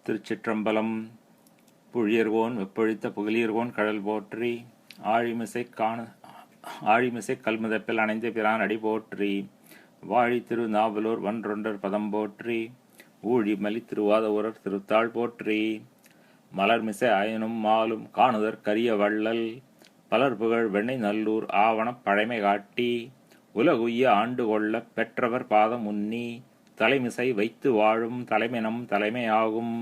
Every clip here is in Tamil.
திருச்சிற்றம்பலம். புழியர்கோன் வெப்பொழித்த புகழியர்கோன் கடல் போற்றி, ஆழிமிசை கல்முதப்பில் அணைந்த பிரான் அடி போற்றி, வாழி திரு நாவலூர் வன்றொண்டர் பதம் போற்றி, ஊழி மலி திருவாத ஊரர் திருத்தாள் போற்றி, மலர்மிசை அயனும் மாலும் காணுதற் கரிய வள்ளல், பலர் புகழ் வெண்ணை நல்லூர் ஆவணப் பழைமை காட்டி, உலகுய்ய ஆண்டு கொள்ள பெற்றவர் பாதம் உன்னி, தலைமிசை வைத்து வாழும் தலைமைனம் தலைமையாகும்.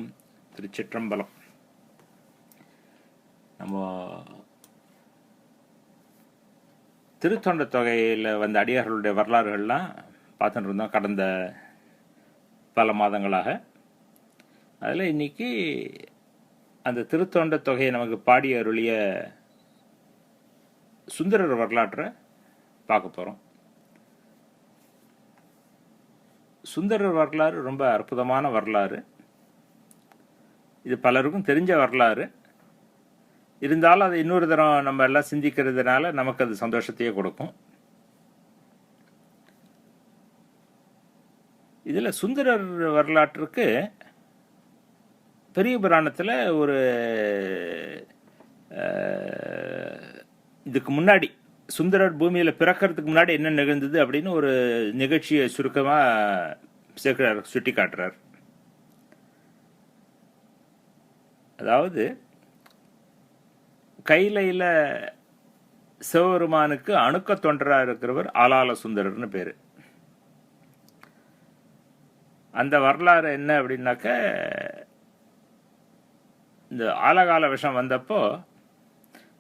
திருச்சிற்றம்பலம். நம்ம திருத்தொண்ட தொகையில் வந்த அடியார்களுடைய வரலாறுகள்லாம் பார்த்துட்டு இருந்தோம் கடந்த பல மாதங்களாக. அதில் இன்னைக்கு அந்த திருத்தொண்ட தொகையை நமக்கு பாடி அருளிய சுந்தரர் வரலாற்றை பார்க்க போகிறோம். சுந்தரர் வரலாறு ரொம்ப அற்புதமான வரலாறு. இது பலருக்கும் தெரிஞ்ச வரலாறு. இருந்தாலும் அதை இன்னொரு தரம் நம்ம எல்லாம் சிந்திக்கிறதுனால நமக்கு அது சந்தோஷத்தையே கொடுக்கும். இதில் சுந்தரர் வரலாற்றுக்கு பெரிய புராணத்தில் ஒரு இதுக்கு முன்னாடி சுந்தரர் பூமியில் பிறக்கிறதுக்கு முன்னாடி என்ன நிகழ்ந்தது அப்படின்னு ஒரு நிகழ்ச்சியை சுருக்கமாக சேர்க்கிறார், சுட்டி காட்டுறார். அதாவது கைலையில் சிவபெருமானுக்கு அணுக்க தொண்டராக இருக்கிறவர் ஆலால சுந்தரர்னு பேர். அந்த வரலாறு என்ன அப்படின்னாக்க, இந்த ஆலகால விஷம் வந்தப்போ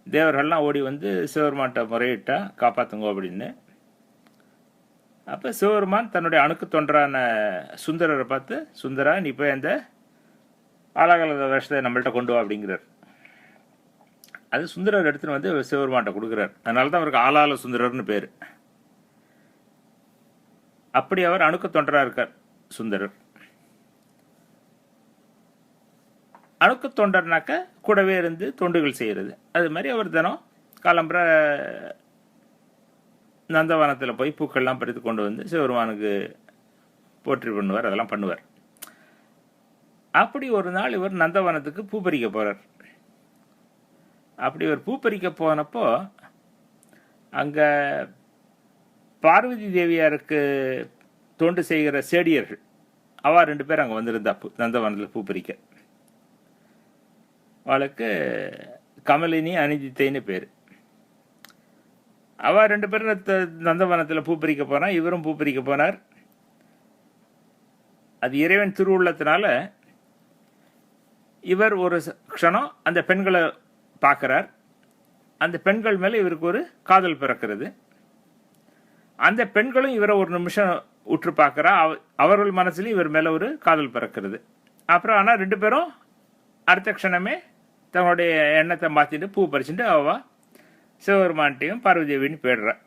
தேவர்கள்லாம் ஓடி வந்து சிவபெருமான்கிட்ட முறையிட்டா காப்பாற்றுங்க அப்படின்னு. அப்போ சிவபெருமான் தன்னுடைய அணுக்கு தொண்டரான சுந்தரரை பார்த்து, சுந்தரா நீ போய் அந்த ஆலகால விஷத்தை நம்மள்கிட்ட கொண்டு வா அப்படிங்கிறார். அது சுந்தரர் எடுத்துன்னு வந்து சிவபெருமான்கிட்ட கொடுக்குறார். அதனால தான் அவருக்கு ஆலால சுந்தரர்னு பேர். அப்படி அவர் அணுக்கு தொண்டராக இருக்கார் சுந்தரர். அணுக்கு தொண்டர்னாக்க கூடவே இருந்து தொண்டுகள் செய்கிறது. அது மாதிரி அவர் தினம் காலம்புற நந்தவனத்தில் போய் பூக்கள்லாம் பறித்து கொண்டு வந்து சிவபெருமானுக்கு போற்றி பண்ணுவார், அதெல்லாம் பண்ணுவார். அப்படி ஒரு நாள் இவர் நந்தவனத்துக்கு பூ பறிக்க போகிறார். அப்படி இவர் பூ பறிக்க போனப்போ அங்கே பார்வதி தேவியாருக்கு தொண்டு செய்கிற சேடியர்கள் அவா 2 பேர் அங்கே வந்திருந்தா நந்தவனத்தில் பூ பறிக்க. அவளுக்கு கமலினி அனிதித்தைன்னு பேர். அவள் 2 பேரும் நந்தவனத்தில் பூ பறிக்க போனா, இவரும் பூ பறிக்க போனார். அது இறைவன் திருவுள்ளத்தினால இவர் ஒரு க்ஷணம் அந்த பெண்களை பார்க்கிறார். அந்த பெண்கள் மேலே இவருக்கு ஒரு காதல் பிறக்கிறது. அந்த பெண்களும் இவரை ஒரு நிமிஷம் உற்று பார்க்குறா. அவர்கள் மனசுலையும் இவர் மேலே ஒரு காதல் பிறக்கிறது. அப்புறம் ஆனால் 2 பேரும் அடுத்த க்ஷணமே தன்னுடைய எண்ணத்தை மாற்றிட்டு பூ பறிச்சுட்டு அவள் சிவபெருமான்ட்டையும் பார்வதியவின்னு போயிடுறான்.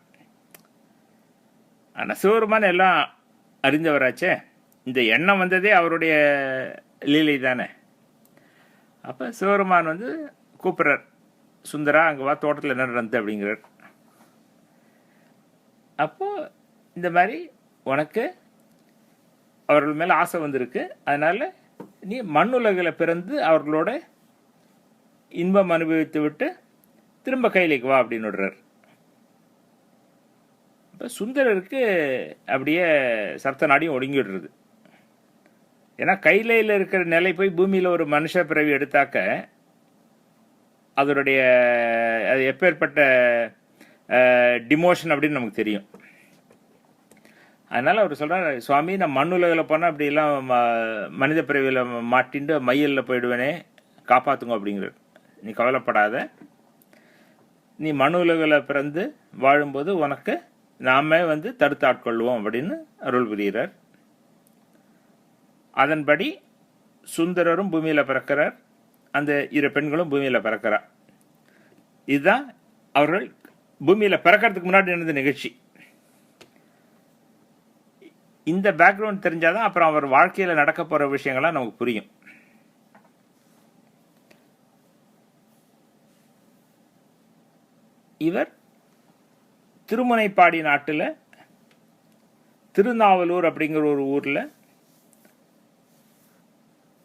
ஆனால் சிவபெருமான் எல்லாம் அறிந்தவராச்சே, இந்த எண்ணம் வந்ததே அவருடைய லீலை தானே. அப்போ சிவபெருமான் வந்து கூப்பிட்றார், சுந்தரா அங்கே வா, தோட்டத்தில் என்ன நடந்து அப்படிங்கிறார். அப்போது இந்த மாதிரி உனக்கு அவர்கள் மேலே ஆசை வந்திருக்கு, அதனால் நீ மண்ணுலகில் பிறந்து அவர்களோட இன்பம் அனுபவித்து விட்டு திரும்ப கையிலைக்கு வா அப்படின்னு விடுறார். இப்போ சுந்தரருக்கு அப்படியே சப்த நாடியும் ஒடுங்கிடுறது. ஏன்னா கைலையில் இருக்கிற நிலை போய் பூமியில் ஒரு மனுஷ பிறவி எடுத்தாக்க அதனுடைய அது எப்பேற்பட்ட டிமோஷன் அப்படின்னு நமக்கு தெரியும். அதனால் அவர் சொல்கிறார், சுவாமி நான் மண்ணுலகில் போனால் அப்படிலாம் மனித பிறவியில் மாட்டின்ட்டு மையலில் போயிடுவேனே, காப்பாற்றுங்க அப்படிங்கிறார். நீ கவலைப்படாத, நீ மண்ணுலகில் பிறந்து வாழும்போது உனக்கு நாமே வந்து தடுத்து ஆட்கொள்வோம் அப்படின்னு அருள் புரிகிறார். அதன்படி சுந்தரரும் பூமியில் பிறக்கிறார், அந்த 2 பெண்களும் பூமியில் பிறக்கிறார். இதுதான் அவர்கள் பூமியில் பிறக்கிறதுக்கு முன்னாடி நடந்த நிகழ்ச்சி. இந்த பேக்ரவுண்ட் தெரிஞ்சாதான் அப்புறம் அவர் வாழ்க்கையில் நடக்க போகிற விஷயங்கள்லாம் நமக்கு புரியும். இவர் திருமுனைப்பாடி நாட்டில் திருநாவலூர் அப்படிங்கிற ஒரு ஊரில்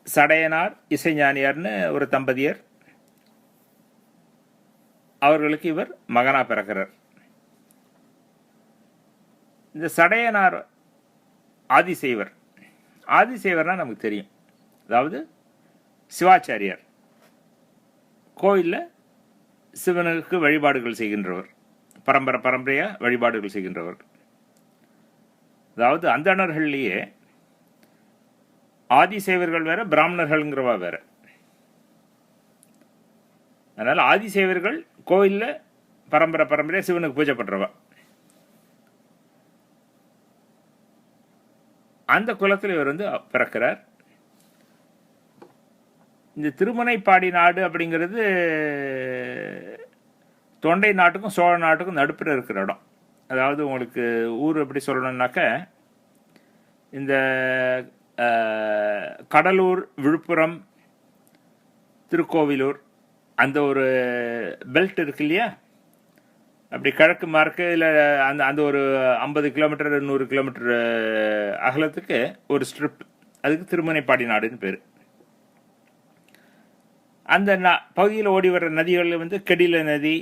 சடையனார் இசைஞானியார்னு ஒரு தம்பதியர், அவர்களுக்கு இவர் மகனா பிறக்கிறார். இந்த சடையனார் ஆதிசைவர். ஆதிசைவர்னா நமக்கு தெரியும், அதாவது சிவாச்சாரியார், கோயிலில் சிவனுக்கு வழிபாடுகள் செய்கின்றவர், பரம்பரையாக வழிபாடுகள் செய்கின்றவர். அதாவது அந்தணர்கள்லேயே ஆதிசைவர்கள் வேற, பிராமணர்கள்ங்கிறவா வேற. அதனால் ஆதிசைவர்கள் கோயிலில் பரம்பரையாக சிவனுக்கு பூஜை பண்ணுறவா. அந்த குலத்தில் இவர் பிறக்கிறார். இந்த திருமுனைப்பாடி நாடு அப்படிங்கிறது தொண்டை நாட்டுக்கும் சோழ நாட்டுக்கும் நடுப்புற இருக்கிற இடம். அதாவது உங்களுக்கு ஊர் எப்படி சொல்லணும்னாக்க, இந்த கடலூர், விழுப்புரம், திருக்கோவிலூர் அந்த ஒரு பெல்ட் இருக்கு இல்லையா, அப்படி கிழக்கு மார்க்கு இல்லை அந்த அந்த ஒரு 50 கிலோமீட்டர் 100 கிலோமீட்டர் அகலத்துக்கு ஒரு ஸ்ட்ரிப், அதுக்கு திருமுனைப்பாடி நாடுன்னு பேர். அந்த பகுதியில் ஓடி வர்ற நதிகள் கெடில நதி,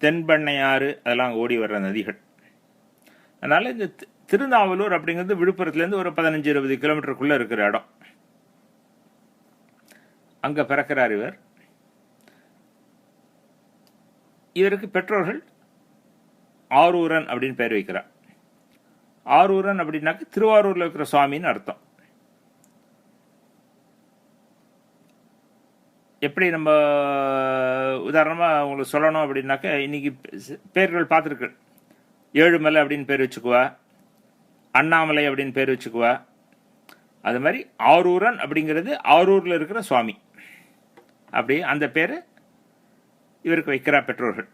தென்பண்ணையாறு, அதெல்லாம் ஓடி வர்ற நதிகள். அதனால் இந்த திருநாவலூர் அப்படிங்கிறது விழுப்புரத்துலேருந்து ஒரு 15-20 கிலோமீட்டருக்குள்ளே இருக்கிற இடம். அங்கே பிறக்கிறார் இவர். இவருக்கு பெற்றோர்கள் ஆரூரன் அப்படின்னு பேர் வைக்கிறார். ஆரூரன் அப்படின்னாக்க திருவாரூரில் இருக்கிற சுவாமின்னு அர்த்தம். எப்படி நம்ம உதாரணமாக உங்களுக்கு சொல்லணும் அப்படின்னாக்க, இன்னைக்கு பேர்கள் பார்த்துருக்கு. ஏழுமலை அப்படின்னு பேர் வச்சுக்குவா, அண்ணாமலை அப்படின்னு பேர் வச்சுக்குவா. அது மாதிரி ஆரூரன் அப்படிங்கிறது ஆரூரில் இருக்கிற சுவாமி, அப்படி அந்த பேர் இவருக்கு வைக்கிறா பெற்றோர்கள்.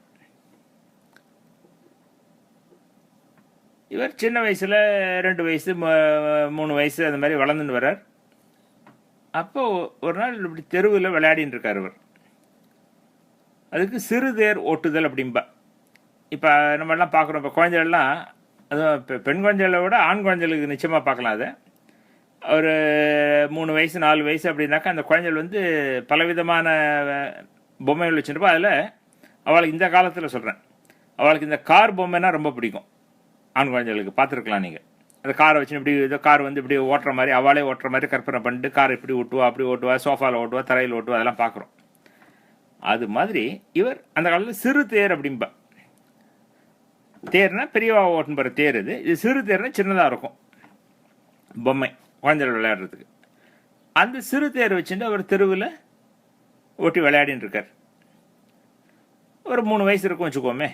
இவர் சின்ன வயசில் 2 வயசு 3 வயசு அந்த மாதிரி வளர்ந்துன்னு வர்றார். அப்போ ஒரு நாள் இப்படி தெருவில் விளையாடின்னு இருக்கார் இவர். அதுக்கு சிறுதேர் ஓட்டுதல் அப்படின்பா. இப்போ நம்மெல்லாம் பார்க்குறோம், இப்போ குழந்தைகள்லாம், அதுவும் இப்போ பெண் குழந்தைகளை விட ஆண் குழந்தைகளுக்கு நிச்சயமாக பார்க்கலாம். அதை ஒரு 3 வயசு 4 வயசு அப்படின்னாக்கா அந்த குழந்தைகள் பலவிதமான பொம்மைகள் வச்சுருப்பா. அதில் அவளுக்கு இந்த காலத்தில் சொல்கிறேன், அவளுக்கு இந்த கார் பொம்மைன்னா ரொம்ப பிடிக்கும். ஆண் குழந்தைகளுக்கு பார்த்துருக்கலாம் நீங்கள். அந்த காரை வச்சு இப்படி கார் இப்படி ஓட்டுற மாதிரி, அவளே ஓட்டுற மாதிரி கற்பனை பண்ணிட்டு கார் இப்படி ஓட்டுவா, அப்படி ஓட்டுவா, சோஃபாவில் ஓட்டுவா, தரையில் ஓட்டுவா, அதெல்லாம் பார்க்குறோம். அது மாதிரி இவர் அந்த காலத்தில் சிறு தேர் அப்படின்பா. தேர்னா பெரியவா ஓட்டுன்னு போகிற தேர் இது. இது சிறு தேர்னா சின்னதாக இருக்கும் பொம்மை, குழந்தைகள் விளையாடுறதுக்கு. அந்த சிறு தேர் வச்சுட்டு அவர் தெருவில் ஓட்டி விளையாடின்னு இருக்கார். ஒரு 3 வயசு இருக்கும் வச்சுக்கோமே.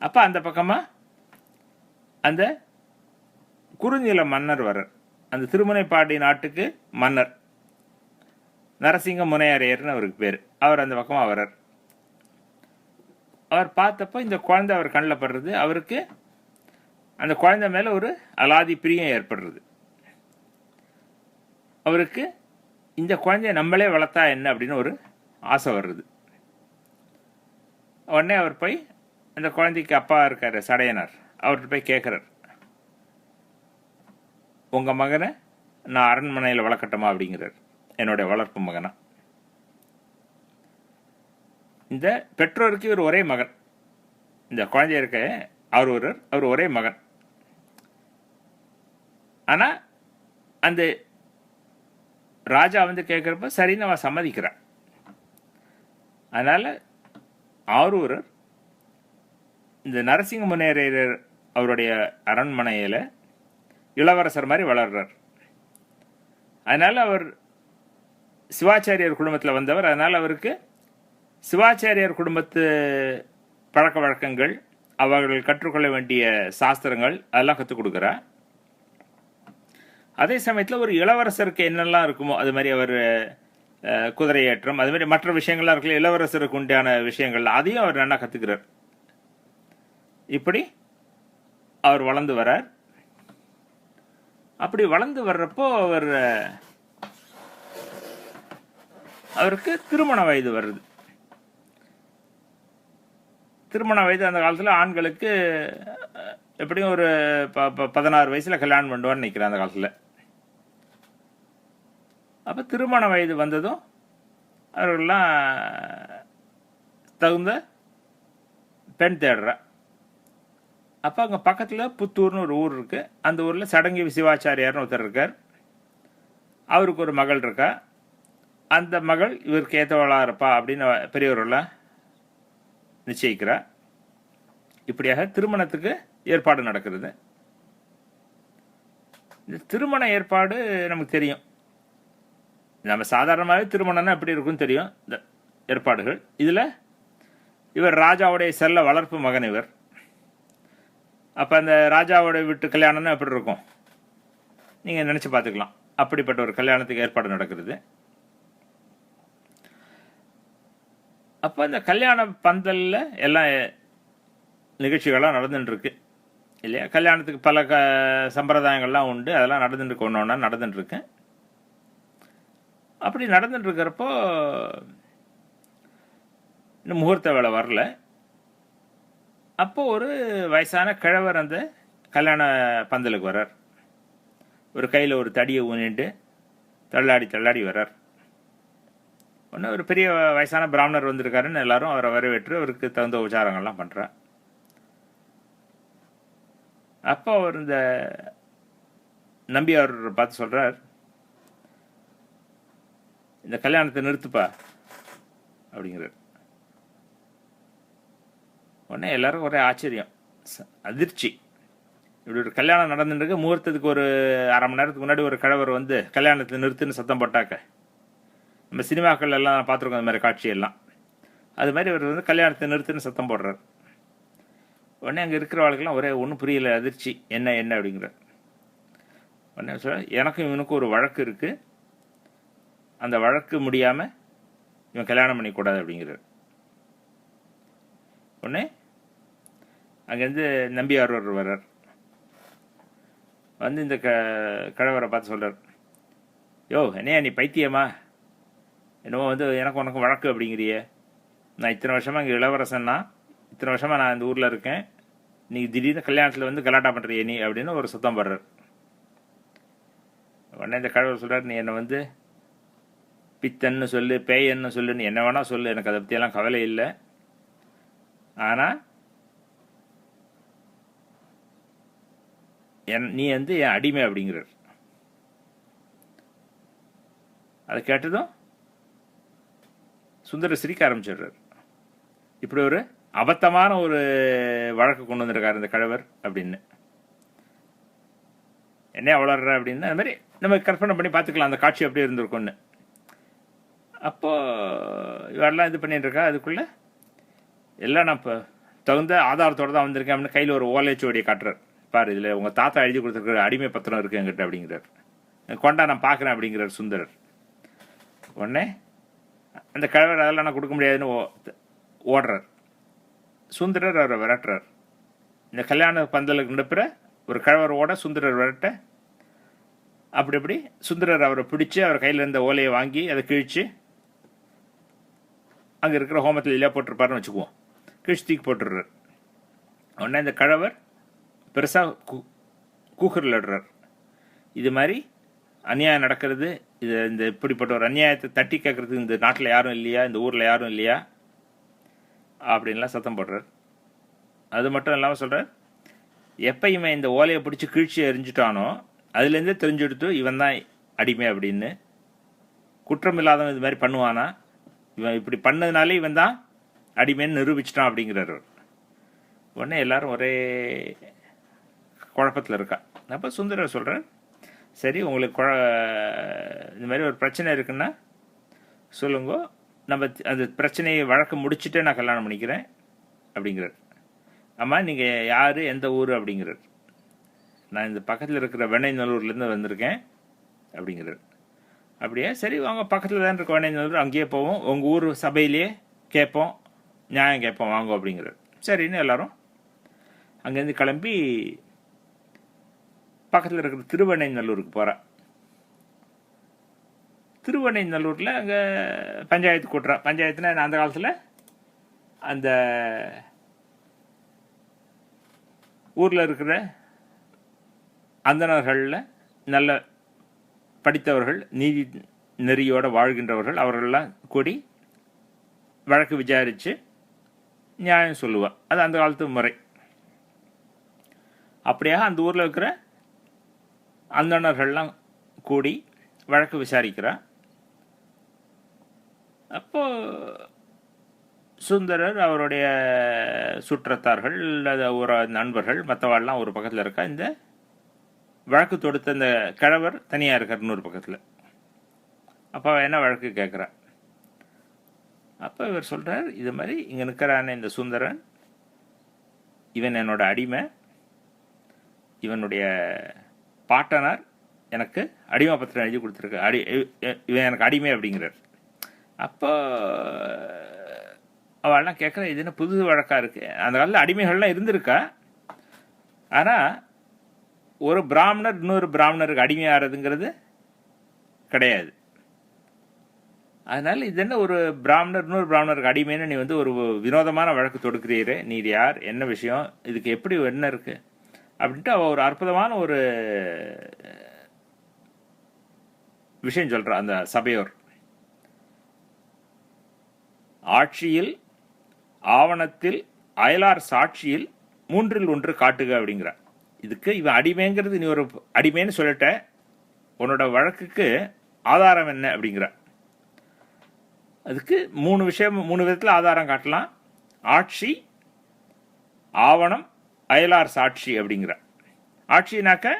அப்போ அந்த பக்கமாக அந்த குறுநில மன்னர் வர்றார். அந்த திருமுனைப்பாடி நாட்டுக்கு மன்னர் நரசிங்க முனையரையர்னு அவருக்கு பேர். அவர் அந்த பக்கமாக வர்றார். அவர் பார்த்தப்போ இந்த குழந்தை அவர் கண்ணில் படுறது. அவருக்கு அந்த குழந்தை மேலே ஒரு அலாதி பிரியம் ஏற்படுறது. அவருக்கு இந்த குழந்தைய நம்மளே வளர்த்தா என்ன அப்படின்னு ஒரு ஆசை வருது. உடனே அவர் போய் அந்த குழந்தைக்கு அப்பா இருக்கார் சடையனார், அவர்கிட்ட போய் கேட்குறார், உங்கள் மகனை நான் அரண்மனையில் வளர்க்கட்டுமா அப்படிங்கிறார். என்னுடைய வளர்ப்பு மகனா. இந்த பெற்றோருக்கு இவர் ஒரே மகன். இந்த குழந்தை இருக்க அவர் ஒரே மகன். ஆனால் அந்த ராஜா கேட்குறப்ப சரின்னு அவன் சம்மதிக்கிறான். அதனால் ஆரூரர் இந்த நரசிங்க முனையரையர் அவருடைய அரண்மனையில் இளவரசர் மாதிரி வளர்றார். அதனால் அவர் சிவாச்சாரியர் குடும்பத்தில் வந்தவர். அதனால் அவருக்கு சிவாச்சாரியர் குடும்பத்து பழக்க வழக்கங்கள், அவர்கள் கற்றுக்கொள்ள வேண்டிய சாஸ்திரங்கள் அதெல்லாம் கற்றுக் கொடுக்குறார். அதே சமயத்தில் ஒரு இளவரசருக்கு என்னெல்லாம் இருக்குமோ அது மாதிரி அவர் குதிரை ஏற்றம், அது மாதிரி மற்ற விஷயங்கள்லாம் இருக்குல்ல, இளவரசருக்கு உண்டான விஷயங்கள் அதையும் அவர் நல்லா கற்றுக்கிறார். இப்படி அவர் வளர்ந்து வரார். அப்படி வளர்ந்து வர்றப்போ அவருக்கு திருமண வயது வருது. திருமண வயது அந்த காலத்தில் ஆண்களுக்கு எப்படியும் ஒரு 16 வயசில் கல்யாணம் பண்ணுவான்னு நினைக்கிறேன் அந்த காலத்தில். அப்போ திருமண வயது வந்ததும் அவர்கள்லாம் தகுந்த பெண் தேடுறா. அப்போ அங்கே பக்கத்தில் புத்தூர்னு ஒரு ஊர் இருக்குது. அந்த ஊரில் சடங்கி சிவாச்சாரியார்னு ஒருத்தர் இருக்கார். அவருக்கு ஒரு மகள் இருக்கா. அந்த மகள் இவருக்கு ஏற்றவளாக இருப்பா அப்படின்னு பெரியவர்களாக நிச்சயிக்கிறார். இப்படியாக திருமணத்துக்கு ஏற்பாடு நடக்கிறது. இந்த திருமண ஏற்பாடு நமக்கு தெரியும். நம்ம சாதாரணமாகவே திருமணம்னா எப்படி இருக்குன்னு தெரியும். இந்த ஏற்பாடுகள் இதில் இவர் ராஜாவுடைய செல்ல வளர்ப்பு மகன் இவர். அப்போ அந்த ராஜாவுடைய வீட்டு கல்யாணம்னா எப்படி இருக்கும் நீங்கள் நினச்சி பார்த்துக்கலாம். அப்படிப்பட்ட ஒரு கல்யாணத்துக்கு ஏற்பாடு நடக்கிறது. அப்போ இந்த கல்யாண பந்தலில் எல்லாம் நிகழ்ச்சிகள்லாம் நடந்துட்டுருக்கு இல்லையா. கல்யாணத்துக்கு பல சம்பிரதாயங்கள்லாம் உண்டு. அதெல்லாம் நடந்துட்டுருக்கு, ஒன்று ஒன்றா நடந்துட்டுருக்கு. அப்படி நடந்துட்டுருக்கிறப்போ இன்னும் முகூர்த்த வேலை வரல. அப்போ ஒரு வயசான கிழவர் அந்த கல்யாண பந்தலுக்கு வர்றார். ஒரு கையில் ஒரு தடியை ஊனிட்டு தள்ளாடி தள்ளாடி வர்றார். ஒன்று ஒரு பெரிய வயசான பிராமணர் வந்திருக்காருன்னு எல்லாரும் அவரை வரவேற்று அவருக்கு தகுந்த உபச்சாரங்கள்லாம் பண்ணுறார். அப்போ அவர் இந்த நம்பியார் பார்த்து சொல்கிறார், இந்த கல்யாணத்தை நிறுத்துப்பா அப்படிங்கிறார். உடனே எல்லாரும் ஒரே ஆச்சரியம், அதிர்ச்சி. இப்படி ஒரு கல்யாணம் நடந்துருக்கு. முகூர்த்தத்துக்கு ஒரு அரை மணி நேரத்துக்கு முன்னாடி ஒரு கிழவர் வந்து கல்யாணத்தை நிறுத்துன்னு சத்தம் போட்டாக்க நம்ம சினிமாக்கள் எல்லாம் பார்த்துருக்கோம். அந்த மாதிரி காட்சியெல்லாம் அது மாதிரி இவர் வந்து கல்யாணத்தை நிறுத்துன்னு சத்தம் போடுறார். உடனே அங்கே இருக்கிற வாழ்க்கெல்லாம் ஒரே ஒன்றும் புரியல, அதிர்ச்சி. என்ன என்ன அப்படிங்கிறார். உடனே சொல்ல, எனக்கும் இவனுக்கும் ஒரு வழக்கு இருக்குது, அந்த வழக்கு முடியாமல் இவன் கல்யாணம் பண்ணிக்கூடாது அப்படிங்கிறார். உடனே அங்கேருந்து நம்பியார் வர்றார். வந்து இந்த கிழவரை பார்த்து சொல்கிறார், யோ என்னையா நீ பைத்தியமா, என்னவோ வந்து எனக்கு உனக்கு வழக்கு அப்படிங்கிறியே, நான் இத்தனை வருஷமாக இங்கே இளவரசன்னா, இத்தனை வருஷமாக நான் இந்த ஊரில் இருக்கேன், நீ திடீர்னு கல்யாணத்தில் வந்து கலாட்டா பண்ணுறிய நீ அப்படின்னு ஒரு சத்தம் போடுறார். உடனே இந்த கடவுள் சொல்கிறார், நீ என்னை வந்து பித்தன்னு சொல்லு, பேயன்னு சொல்லுன்னு என்ன வேணால் சொல்லு, எனக்கு அதை பற்றியெல்லாம் கவலை இல்லை. ஆனால் நீ வந்து என் அடிமை அப்படிங்கிறார். அதை கேட்டதும் சுந்தர சிரிக்க ஆரம்பிச்சிடுறார். இப்படி ஒரு அபத்தமான ஒரு வழக்கு கொண்டு வந்திருக்காரு இந்த கழவர் அப்படின்னு. என்ன வளர்ற அப்படின்னு அது மாதிரி நம்ம கற்பனை பண்ணி பார்த்துக்கலாம் அந்த காட்சி அப்படியே இருந்திருக்கும்னு. அப்போது இவரெல்லாம் இது பண்ணிட்டு இருக்கா. அதுக்குள்ளே எல்லாம் நான் இப்போ தகுந்த ஆதாரத்தோடு தான் வந்திருக்கேன் அப்படின்னு கையில் ஒரு ஓலைச்சுவடியை காட்டுறார். பாரு, இதில் உங்கள் தாத்தா எழுதி கொடுத்துருக்குற அடிமை பத்திரம் இருக்குது என்கிட்ட அப்படிங்கிறார். கொண்டா நான் பார்க்குறேன் அப்படிங்கிறார் சுந்தரர். உடனே அந்த கழவர் அதெல்லாம் நான் கொடுக்க முடியாதுன்னு ஓடுறார். சுந்தரர் அவரை விரட்டுறார். இந்த கல்யாண பந்தலுக்கு நடுப்புற ஒரு கழவர் ஓட சுந்தரர் விரட்ட, அப்படி சுந்தரர் அவரை பிடிச்சி அவர் கையில் இருந்த ஓலையை வாங்கி அதை கிழிச்சு அங்கே இருக்கிற ஹோமத்தில் இல்லையா போட்டிருப்பாருன்னு வச்சுக்குவோம், கிழிச்சு தூக்கி போட்டுடுறார். உடனே இந்த கழவர் பெருசாக கூக்குரல் இடுறார். இது மாதிரி அநியாயம் நடக்கிறது, இது இந்த இப்படிப்பட்ட ஒரு அநியாயத்தை தட்டி கேட்கறதுக்கு இந்த நாட்டில் யாரும் இல்லையா, இந்த ஊரில் யாரும் இல்லையா அப்படின்லாம் சத்தம் போடுறார். அது மட்டும் இல்லாமல் சொல்கிறார், எப்போ இவன் இந்த ஓலையை பிடிச்சி கீழ்ச்சி எரிஞ்சிட்டானோ அதுலேருந்தே தெரிஞ்செடுத்து இவன் தான் அடிமை அப்படின்னு. குற்றம் இல்லாதவன் இது மாதிரி பண்ணுவானா, இவன் இப்படி பண்ணதுனாலே இவன் தான் அடிமைன்னு நிரூபிச்சிட்டான் அப்படிங்கிறார். உடனே எல்லாரும் ஒரே குழப்பத்தில் இருக்கா. அப்போ சுந்தரர் சொல்கிறார், சரி உங்களுக்கு இந்த மாதிரி ஒரு பிரச்சனை இருக்குன்னா சொல்லுங்க, நம்ம அந்த பிரச்சனையை வழக்கு முடிச்சுட்டே நான் கல்யாணம் பண்ணிக்கிறேன் அப்படிங்கிறார். ஆமாம், நீங்கள் யார், எந்த ஊர் அப்படிங்கிறார். நான் இந்த பக்கத்தில் இருக்கிற வெண்ணைநல்லூர்லேருந்து வந்திருக்கேன் அப்படிங்கிறார். அப்படியே சரி வாங்க, பக்கத்தில் தான் இருக்க வெண்ணைநல்லூர், அங்கேயே போவோம், உங்கள் ஊர் சபையிலேயே கேட்போம், நியாயம் கேட்போம் வாங்க அப்படிங்கிறார். சரின்னு எல்லாரும் அங்கேருந்து கிளம்பி பக்கத்தில் இருக்கிற திருவெண்ணைநல்லூருக்கு போகிறேன். திருவெண்ணைநல்லூரில் அங்கே பஞ்சாயத்து கூட்டுறா. பஞ்சாயத்துனா அந்த காலத்தில் அந்த ஊரில் இருக்கிற அந்தணர்களில் நல்ல படித்தவர்கள், நெறியோடு வாழ்கின்றவர்கள் அவர்களெல்லாம் கூடி வழக்கு விசாரித்து நியாயம் சொல்லுவா. அது அந்த காலத்து முறை. அப்படியாக அந்த ஊரில் இருக்கிற அந்தணர்கள்லாம் கூடி வழக்கு விசாரிக்கிறா. அப்போ சுந்தரர் அவருடைய சுற்றத்தார்கள் அல்லது ஒரு நண்பர்கள் மற்றவாள்லாம் ஒரு பக்கத்தில் இருக்கா. இந்த வழக்கு தொடுத்த இந்த கிழவர் தனியாக இருக்கார் இன்னொரு பக்கத்தில். அப்போ என்ன வழக்கு கேட்குறா. அப்போ இவர் சொல்கிறார், இது மாதிரி இங்கே நிற்கிறான இந்த சுந்தரன், இவன் என்னோட அடிமை, இவனுடைய பாட்டனார் எனக்கு அடிமை பத்திரம் எழுதி கொடுத்துருக்க, இவன் எனக்கு அடிமை அப்படிங்கிறார். அப்போ அவள்லாம் கேட்குற, இது என்ன புது வழக்காக இருக்குது. அந்த காலத்தில் அடிமைகள்லாம் இருந்திருக்கா. ஆனால் ஒரு பிராமணர் இன்னொரு பிராமணருக்கு அடிமையாகிறதுங்கிறது கிடையாது. அதனால் இது என்ன ஒரு பிராமணர் இன்னொரு பிராமணருக்கு அடிமைன்னு நீ வந்து ஒரு வினோதமான வழக்கு தொடுக்கிறீரே, நீர் யார், என்ன விஷயம், இதுக்கு எப்படி என்ன இருக்குது அப்படின்ட்டு அவள் ஒரு அற்புதமான ஒரு விஷயம் சொல்கிறா. அந்த சபையோர், ஆட்சியில் ஆவணத்தில் அயலார் சாட்சியில் 3இல் 1 காட்டுக அப்படிங்கிற. இதுக்கு இவன் அடிமைங்கிறது நீ ஒரு அடிமைன்னு சொல்லிட்ட, உன்னோட வழக்குக்கு ஆதாரம் என்ன அப்படிங்கிற. அதுக்கு 3 விதத்தில் ஆதாரம் காட்டலாம். ஆட்சி, ஆவணம், அயலார் சாட்சி அப்படிங்கிற. ஆட்சினாக்க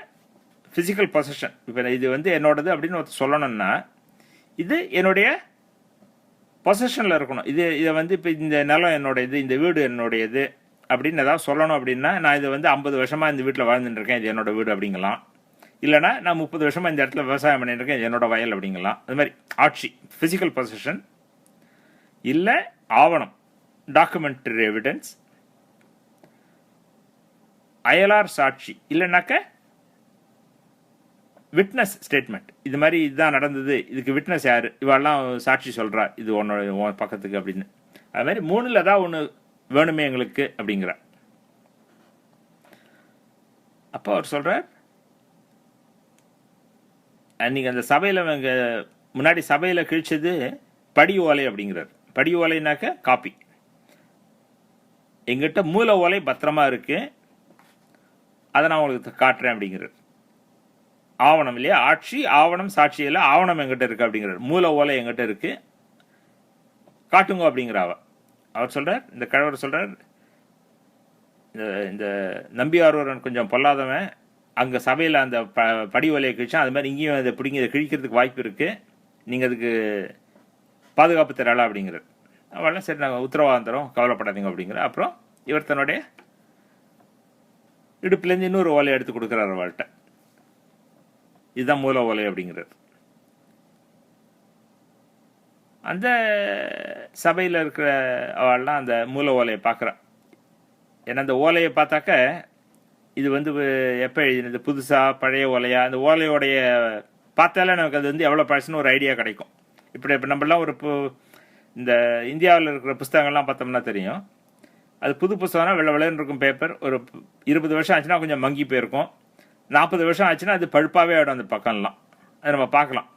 ஃபிசிக்கல் பொசஷன். இப்போ இது வந்து என்னோடது அப்படின்னு சொல்லணும்னா இது என்னுடைய பொசஷனில் இருக்கணும். இதை வந்து இப்போ இந்த நிலம் என்னுடையது, இந்த வீடு என்னுடையது அப்படின்னு ஏதாவது சொல்லணும். அப்படின்னா நான் இதை வந்து 50 வருஷமாக இந்த வீட்டில் வாழ்ந்துட்டு இருக்கேன், இது என்னோட வீடு அப்படிங்கலாம். இல்லைனா நான் 30 வருஷமாக இந்த இடத்துல விவசாயம் பண்ணிட்டு இருக்கேன், இது என்னோட வயல் அப்படிங்கலாம். அது மாதிரி ஆட்சி ஃபிசிக்கல் பொசஷன். இல்லை ஆவணம், டாக்குமெண்டரி எவிடன்ஸ். அயலார் சாட்சி இல்லைனாக்க விட்னஸ் ஸ்டேட்மெண்ட். இது மாதிரி இதுதான் நடந்தது, இதுக்கு விட்னஸ் யார், இவெல்லாம் சாட்சி சொல்கிறா, இது உன்னோட பக்கத்துக்கு அப்படின்னு. அது மாதிரி 3இல் ஏதாவது ஒன்று வேணுமே எங்களுக்கு அப்படிங்கிற. அப்போ அவர் சொல்கிறார், அன்றைக்கி அந்த சபையில் முன்னாடி சபையில் கிழிச்சது படி ஓலை அப்படிங்கிறார். படி ஓலைனாக்க காப்பி. எங்கிட்ட மூல ஓலை பத்திரமா இருக்கு, அதை நான் உங்களுக்கு காட்டுறேன் அப்படிங்கிறார். ஆவணம் இல்லையா, ஆட்சி ஆவணம் சாட்சி இல்லை, ஆவணம் எங்கிட்ட இருக்கு அப்படிங்கிறார். மூல ஓலை எங்கிட்ட இருக்கு, காட்டுங்க அப்படிங்கிற. அவர் சொல்றார், இந்த கிழவர் சொல்றார், இந்த நம்பியாரூரன் கொஞ்சம் பொல்லாதவன், அங்கே சபையில் அந்த படி ஓலையை கிழிச்சான், அது மாதிரி இங்கேயும் அதை பிடிங்க, இதை கிழிக்கிறதுக்கு வாய்ப்பு இருக்கு, நீங்கள் அதுக்கு பாதுகாப்பு தரலாம் அப்படிங்கிறார். அவெல்லாம் சரி நாங்கள் உத்தரவாதம் தரோம், கவலைப்படாதீங்க அப்படிங்கிற. அப்புறம் இவர் தன்னுடைய இடுப்புலேருந்து இன்னொரு ஓலையை எடுத்து கொடுக்குறாரு அவள்கிட்ட. இதுதான் மூல ஓலை அப்படிங்கிறார். அந்த சபையில் இருக்கிற அவள்லாம் அந்த மூல ஓலையை பார்க்குறான். ஏன்னா அந்த ஓலையை பார்த்தாக்க இது வந்து எப்போ எழுதினது, புதுசா பழைய ஓலையா, அந்த ஓலையோடைய பார்த்தாலே நமக்கு அது வந்து எவ்வளோ பழசுன்னு ஒரு ஐடியா கிடைக்கும். இப்போ நம்மளாம் ஒரு இந்த இந்தியாவில் இருக்கிற புஸ்தகங்கள்லாம் பார்த்தோம்னா தெரியும், அது புது புஸ்தகம்னா வெள்ளை வெள்ளைன்னு இருக்கும் பேப்பர். ஒரு 20 வருஷம் ஆச்சுன்னா கொஞ்சம் மங்கி போயிருக்கும், 40 வருஷம் ஆச்சுன்னா அது பழுப்பாகவே ஆகிடும் அந்த பக்கம்லாம், அதை நம்ம பார்க்கலாம்.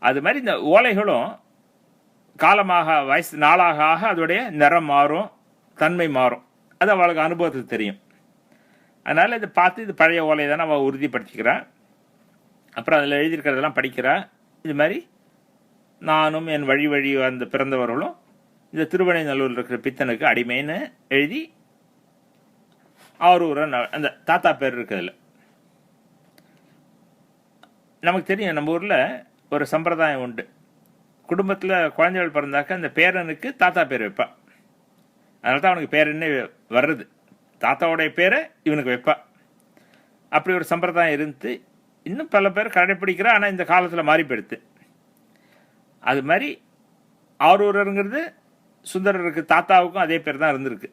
அது மாதிரி இந்த ஓலைகளும் காலமாக வயசு நாளாக ஆக அதோடைய நிறம் மாறும், தன்மை மாறும். அது அவளுக்கு அனுபவத்துக்கு தெரியும். அதனால் இதை பார்த்து இது பழைய ஓலை தானே அவள் உறுதிப்படுத்திக்கிறான். அப்புறம் அதில் எழுதியிருக்கிறதெல்லாம் படிக்கிறா. இது மாதிரி நானும் என் வழி வழி அந்த பிறந்தவர்களும் இந்த திருவனைநல்லூரில் இருக்கிற பித்தனுக்கு அடிமைன்னு எழுதி ஆரூரன் அந்த தாத்தா பேர் இருக்குதுல்ல. நமக்கு தெரியும் நம்ம ஊரில் ஒரு சம்பிரதாயம் உண்டு, குடும்பத்தில் குழந்தைகள் பிறந்தாக்க அந்த பேரனுக்கு தாத்தா பேர் வைப்பா. அதனால தான் அவனுக்கு பேரன்னே வர்றது, தாத்தாவுடைய பேரை இவனுக்கு வைப்பா. அப்படி ஒரு சம்பிரதாயம் இருந்து இன்னும் பல பேர் கடைப்பிடிக்கிறா. ஆனால் இந்த காலத்தில் மாறி போயிடுது. அது மாதிரி ஆரூரருங்கிறது சுந்தரருக்கு தாத்தாவுக்கும் அதே பேர் தான் இருந்திருக்கு.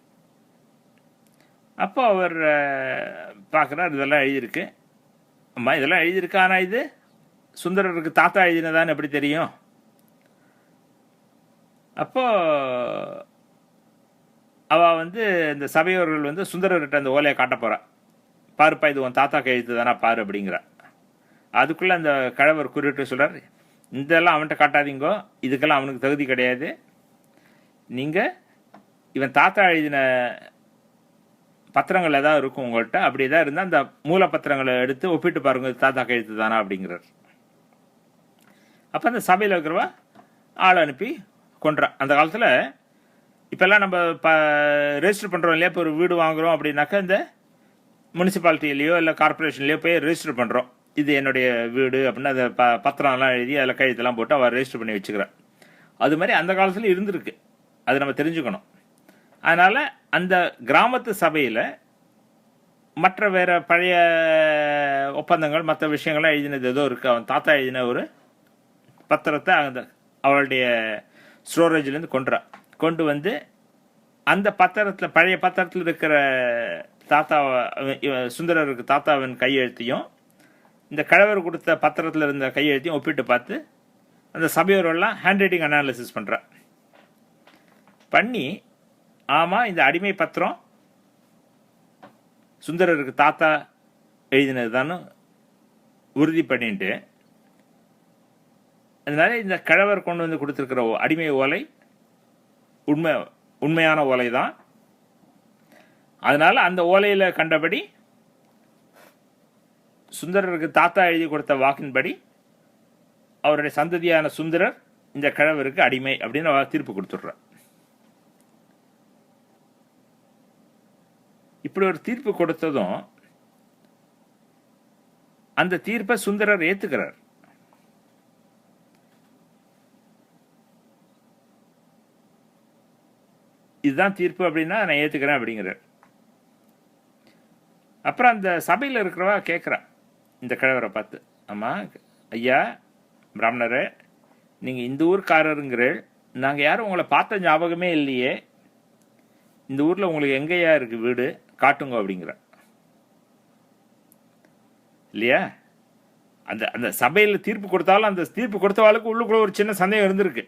அப்போ அவர் பார்க்குறார், இதெல்லாம் எழுதியிருக்கு. அம்மா இதெல்லாம் எழுதியிருக்கு, ஆனால் இது சுந்தரருக்கு தாத்தா எழுதினதான்னு எப்படி தெரியும்? அப்போ அவள் வந்து இந்த சபையோர்கள் வந்து சுந்தரர்கிட்ட அந்த ஓலையை காட்ட போகிறா. பாருப்பா இது உன் தாத்தாக்கு எழுத்து தானா பாரு அப்படிங்கிறா. அதுக்குள்ளே அந்த கழவர் குறிட்டு சொல்கிறார், இதெல்லாம் அவன்கிட்ட காட்டாதீங்கோ, இதுக்கெல்லாம் அவனுக்கு தகுதி கிடையாது. நீங்கள் இவன் தாத்தா எழுதின பத்திரங்கள் ஏதாவது இருக்கும் உங்கள்கிட்ட, அப்படி ஏதாவது இருந்தால் அந்த மூலப்பத்திரங்களை எடுத்து ஒப்பிட்டு பாருங்க, தாத்தா கையெழுத்து தானா அப்படிங்கிறார். அப்போ அந்த சபையில் இருக்கிறவா ஆள் அனுப்பி கொண்டுறான். அந்த காலத்தில் இப்போல்லாம் நம்ம ரெஜிஸ்டர் பண்ணுறோம் இல்லையா, இப்போ ஒரு வீடு வாங்குகிறோம் அப்படின்னாக்கா இந்த முனிசிபாலிட்டியிலையோ இல்லை கார்பரேஷன்லையோ போய் ரெஜிஸ்டர் பண்ணுறோம், இது என்னுடைய வீடு அப்படின்னு அதை பத்திரம்லாம் எழுதி அதில் கையெழுத்தெல்லாம் போட்டு அவள் ரெஜிஸ்டர் பண்ணி வச்சுக்கிறான். அது மாதிரி அந்த காலத்தில் இருந்திருக்கு, அது நம்ம தெரிஞ்சுக்கணும். அதனால் அந்த கிராமத்து சபையில் மற்ற வேறு பழைய ஒப்பந்தங்கள் மற்ற விஷயங்கள்லாம் எழுதினது ஏதோ இருக்குது. அவன் தாத்தா எழுதின ஒரு பத்திரத்தை அந்த அவளுடைய ஸ்டோரேஜ்லேருந்து கொண்டு வந்து அந்த பத்திரத்தில் பழைய பத்திரத்தில் இருக்கிற தாத்தா சுந்தரருக்கு தாத்தாவின் கையெழுத்தையும் இந்த கழவர் கொடுத்த பத்திரத்தில் இருந்த கையெழுத்தையும் ஒப்பிட்டு பார்த்து அந்த சபையோரெல்லாம் ஹேண்ட் ரைட்டிங் அனாலிசிஸ் பண்ணி ஆமாம் இந்த அடிமை பத்திரம் சுந்தரருக்கு தாத்தா எழுதினது தானே உறுதி பண்ணிட்டு, அதனால இந்த கழவர் கொண்டு வந்து கொடுத்துருக்கிற அடிமை ஓலை உண்மையான ஓலை தான். அதனால அந்த ஓலையில் கண்டபடி சுந்தரருக்கு தாத்தா எழுதி கொடுத்த வாக்கின்படி அவருடைய சந்ததியான சுந்தரர் இந்த கழவருக்கு அடிமை அப்படின்னு தீர்ப்பு கொடுத்துட்றார். இப்படி ஒரு தீர்ப்பு கொடுத்ததும் அந்த தீர்ப்பை சுந்தரர் ஏத்துக்கிறார். இதுதான் தீர்ப்பு அப்படின்னா நான் ஏத்துக்கிறேன் அப்படிங்கிறார். அப்புறம் அந்த சபையில் இருக்கிறவா கேட்குறா இந்த கிழவரை பார்த்து, ஆமாம் ஐயா பிராமணரே, நீங்கள் இந்த ஊர்க்காரருங்கிற, நாங்கள் யாரும் உங்களை பார்த்த ஞாபகமே இல்லையே, இந்த ஊரில் உங்களுக்கு எங்கேயா இருக்குது வீடு காட்டுங்க அப்படிங்கிற இல்லையா. அந்த அந்த சபையில் தீர்ப்பு கொடுத்தாலும் அந்த தீர்ப்பு கொடுத்தவாளுக்கு உள்ளுக்குள்ள ஒரு சின்ன சந்தேகம் இருந்திருக்கு,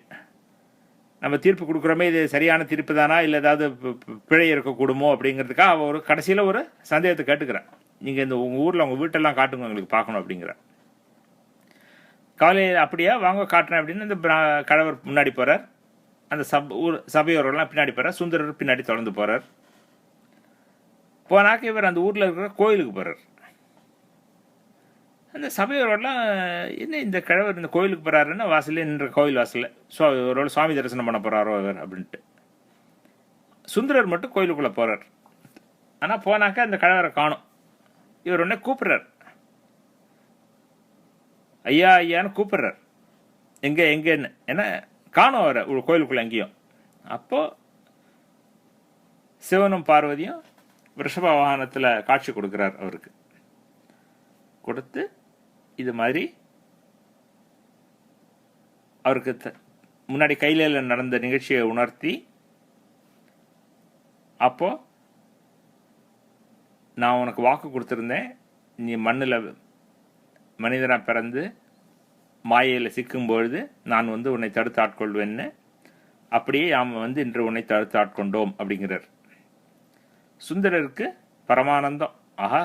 நம்ம தீர்ப்பு கொடுக்குறோமே இது சரியான தீர்ப்பு தானா இல்லை ஏதாவது பிழை இருக்கக்கூடுமோ அப்படிங்கிறதுக்காக அவள் ஒரு கடைசியில் ஒரு சந்தேகத்தை கேட்டுக்கிறேன், நீங்கள் இந்த உங்கள் ஊரில் உங்கள் வீட்டெல்லாம் காட்டுங்க எங்களுக்கு பார்க்கணும் அப்படிங்கிற. காலையில் அப்படியா வாங்க காட்டுறேன் அப்படின்னு இந்த கழவர் முன்னாடி போகிறார், அந்த சபையோரெல்லாம் பின்னாடி போகிறார், சுந்தரர் பின்னாடி தொடர்ந்து போகிறார். போனாக்க இவர் அந்த ஊரில் இருக்கிற கோயிலுக்கு போகிறார். அந்த சபையோரெல்லாம் என்ன இந்த கிழவர் இந்த கோயிலுக்கு போகிறாருன்னா வாசலே நின்ற கோயில் வாசலில் ஒரு சுவாமி தரிசனம் பண்ண போகிறாரோ அவர் அப்படின்ட்டு. சுந்தரர் மட்டும் கோயிலுக்குள்ளே போகிறார். ஆனால் போனாக்க அந்த கிழவரை காணும். இவர் உடனே கூப்பிட்றார், ஐயா ஐயான்னு கூப்பிட்றார், எங்கேன்னு, ஏன்னா காணும் அவரை கோயிலுக்குள்ளே எங்கேயும். அப்போது சிவனும் பார்வதியும் ரிஷப வாகனத்தில் காட்சி கொடுக்குறார். அவருக்கு கொடுத்து இது மாதிரி அவருக்கு முன்னாடி கையில நடந்த நிகழ்ச்சியை உணர்த்தி, அப்போ நான் உனக்கு வாக்கு கொடுத்துருந்தேன், நீ மண்ணில் மனிதனாக பிறந்து மாயையில் சிக்கும்பொழுது நான் உன்னை தடுத்து ஆட்கொள்வேன்னு, அப்படியே நாம் இன்று உன்னை தடுத்து ஆட்கொண்டோம் அப்படிங்கிறார். சுந்தரருக்கு பரமானந்தம், ஆஹா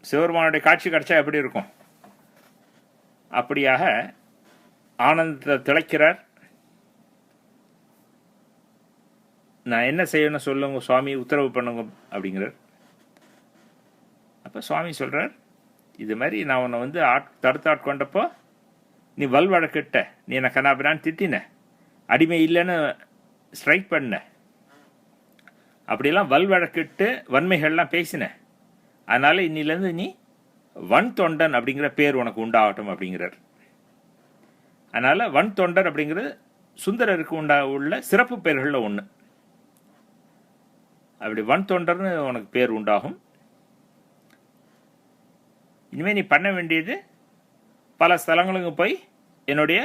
சிவபெருமானுடைய காட்சி கிடைச்சா எப்படி இருக்கும், அப்படியாக ஆனந்தத்தை திளைக்கிறார். நான் என்ன செய்யணும் சொல்லுங்க சுவாமி, உத்தரவு பண்ணுங்க அப்படிங்கிறார். அப்போ சுவாமி சொல்கிறார், இது மாதிரி நான் உன்னை தடுத்து ஆட்கொண்டப்போ நீ வல்வழக்கிட்ட, நீ என்ன கனாபினான்னு திட்டின, அடிமை இல்லைன்னு ஸ்ட்ரைக் பண்ண, அப்படியெல்லாம் வல்வழக்கிட்டு வன்மைகள்லாம் பேசின, அதனால இன்னிலேருந்து நீ வன் தொண்டன் அப்படிங்கிற பேர் உனக்கு உண்டாகட்டும் அப்படிங்கிறார். அதனால வன் தொண்டன் அப்படிங்கிறது சுந்தரருக்கு உள்ள சிறப்பு பெயர்களில் ஒன்று. அப்படி வன் தொண்டர்னு உனக்கு பேர் உண்டாகும். இனிமேல் நீ பண்ண வேண்டியது பல ஸ்தலங்களுக்கு போய் என்னுடைய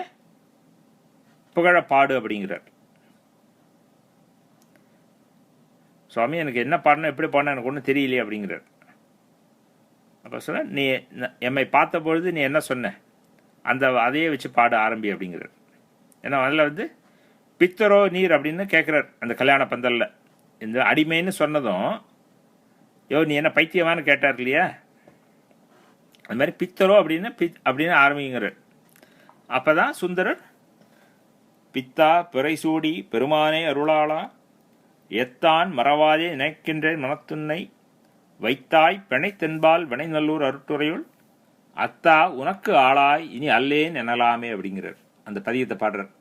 புகழ பாடு அப்படிங்கிறார். சுவாமி எனக்கு என்ன பாடணும் எப்படி பாடணும் எனக்கு ஒன்றும் தெரியலையே அப்படிங்கிறார். அப்போ சொல்ல, நீ எம்மை பார்த்த பொழுது நீ என்ன சொன்ன அதையே வச்சு பாட ஆரம்பி அப்படிங்கிறார். ஏன்னா அதில் பித்தரோ நீர் அப்படின்னு கேட்குறார் அந்த கல்யாண பந்தலில். இந்த அடிமைன்னு சொன்னதும் நீ என்ன பைத்தியமானு கேட்டார் இல்லையா, அது மாதிரி பித்தரோ அப்படின்னு ஆரம்பிங்கிறார். அப்பதான் சுந்தரர் பித்தா பிறைசூடி பெருமானே அருளாளா எத்தான் மறவாதே நினைக்கின்ற மனத்துன்னை வைத்தாய் பிணைத்தென்பால் வினைநல்லூர் அருட்டுரையுள் அத்தா உனக்கு ஆளாய் இனி அல்லேன் எனலாமே அப்படிங்கிறார். அந்த பதிகத்தை பாடுறார்.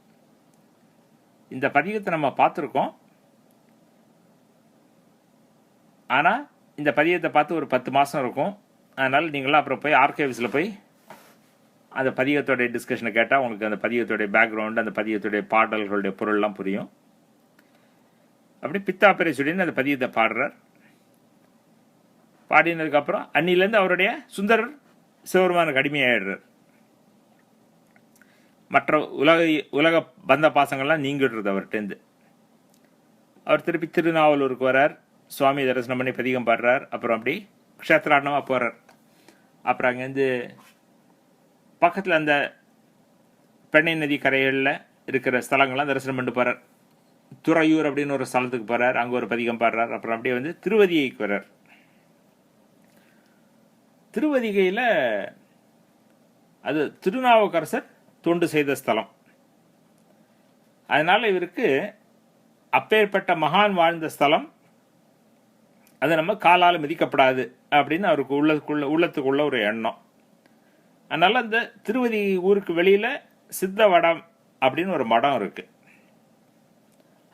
இந்த பதிகத்தை நம்ம பார்த்துருக்கோம். ஆனால் இந்த பதிகத்தை பார்த்து ஒரு 10 மாதம் இருக்கும். அதனால் நீங்களாம் அப்புறம் போய் ஆர்கைவ்ஸில் போய் அந்த பதிகத்தோடைய டிஸ்கஷனை கேட்டால் உங்களுக்கு அந்த பதிகத்தோடைய பேக்ரவுண்டு, அந்த பதிகத்துடைய பாடல்களுடைய பொருள்லாம் புரியும். அப்படி பித்தா பிறைசூடின்னு அந்த பதிகத்தை பாடுறார். பாடினதுக்கப்புறம் அன்னிலேருந்து அவருடைய சுந்தரர் சிவபெருமானுக்கு அடிமையாயிடுறார். மற்ற உலக பந்த பாசங்கள்லாம் நீங்கிடுறது அவர்கிட்டேருந்து. அவர் திருப்பி திருநாவலூருக்கு வர்றார். சுவாமி தரிசனம் பண்ணி பதிகம் பாடுறார். அப்புறம் அப்படி க்ஷேத்ராடனமாக போகிறார். அப்புறம் அங்கேருந்து பக்கத்தில் அந்த பெண்ணை நதி கரைகளில் இருக்கிற ஸ்தலங்கள்லாம் தரிசனம் பண்ணிட்டு போகிறார். துறையூர் அப்படின்னு ஒரு ஸ்தலத்துக்கு போகிறார். அங்கே ஒரு பதிகம் பாடுறார். அப்புறம் அப்படியே வந்து திருவதிகைக்கு வர்றார். திருவதிகையில் அது திருநாவுக்கரசர் தொண்டு செய்த ஸ்தலம். அதனால் இவருக்கு அப்பேற்பட்ட மகான் வாழ்ந்த ஸ்தலம், அது நம்ம காலால் மிதிக்கப்படாது அப்படின்னு அவருக்கு உள்ளத்துக்குள்ள ஒரு எண்ணம். அதனால் அந்த திருவதி ஊருக்கு வெளியில் சித்தவடம் அப்படின்னு ஒரு மடம் இருக்கு.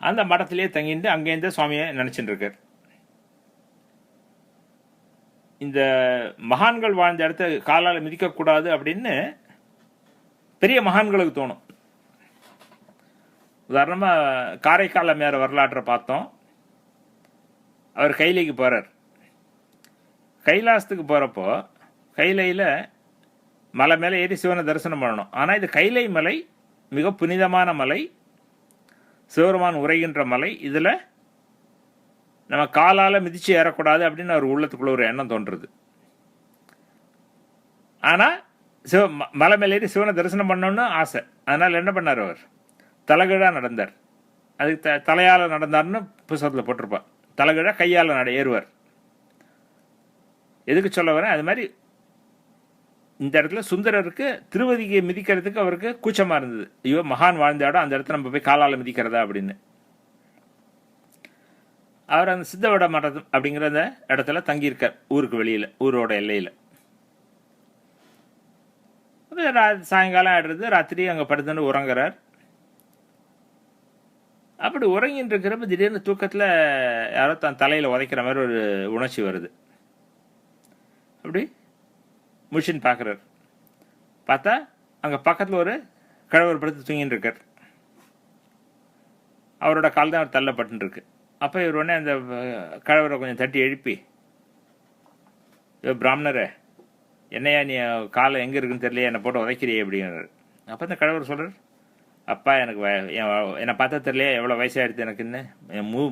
அந்த மடத்திலே தங்கிட்டு அங்கேருந்து சுவாமியை நினச்சிட்டு இருக்கார். இந்த மகான்கள் வாழ்ந்த இடத்த காலால் மிதிக்கக்கூடாது அப்படின்னு பெரிய மகான்களுக்கு தோணும். உதாரணமாக காரைக்கால் மேற வரலாற்றை பார்த்தோம். அவர் கைலைக்கு போகிறார். கைலாசத்துக்கு போகிறப்போ கைலையில் மலை மேலே ஏறி சிவனை தரிசனம் பண்ணணும். ஆனால் இது கைலை மலை மிக புனிதமான மலை, சிவபெருமான் உரைகின்ற மலை. இதில் நம்ம காலால் மிதித்து ஏறக்கூடாது அப்படின்னு அவர் உள்ளத்துக்குள்ள ஒரு எண்ணம் தோன்றுறது. ஆனால் மலை மேலே ஏறி சிவனை தரிசனம் பண்ணணும்னு ஆசை. அதனால் என்ன பண்ணார், அவர் தலைகீழாக நடந்தார். அதுக்கு தலையால் நடந்தார்னு புத்தகத்தில் போட்டிருப்பார். தலைகீழாக கையால் ஏறுவார். எதுக்கு சொல்ல வரேன், அது மாதிரி இந்த இடத்துல சுந்தரருக்கு திருவதிகை மிதிக்கிறதுக்கு அவருக்கு கூச்சமாக இருந்தது. ஐயோ மகான் வாழ்ந்த இடம், அந்த இடத்துல நம்ம போய் காலால் மிதிக்கிறதா அப்படின்னு. அவர் அந்த சித்தவட மடம் அப்படிங்கிற அந்த இடத்துல தங்கியிருக்கார், ஊருக்கு வெளியில், ஊரோட எல்லையில். சாயங்காலம் ஆடுறது, ராத்திரி அங்கே படுத்துன்னு உறங்குறார். அப்படி உறங்கிட்டு இருக்கிறப்ப திடீர்னு தூக்கத்தில் யாரோ தன் தலையில் உதைக்கிற மாதிரி ஒரு உணர்ச்சி வருது. அப்படி முழிச்சின்னு பார்க்குறார். பார்த்தா அங்கே பக்கத்தில் ஒரு கிழவர் படுத்து தூங்கின்னு இருக்கார். அவரோட கால் தான் அவர் தள்ளப்பட்டு இருக்கு. அப்போ இவர் உடனே அந்த கிழவரை கொஞ்சம் தட்டி எழுப்பி, பிராமணரே என்னையா நீ காலை எங்கே இருக்குன்னு தெரியலையா, என்னை போட்டு உதைக்கிறியே அப்படிங்கிறார். அப்போ அந்த கிழவர் சொல்கிறார், அப்பா எனக்கு என்னை பார்த்தா தெரியலையா எவ்வளோ வயசாகிடுது எனக்குன்னு,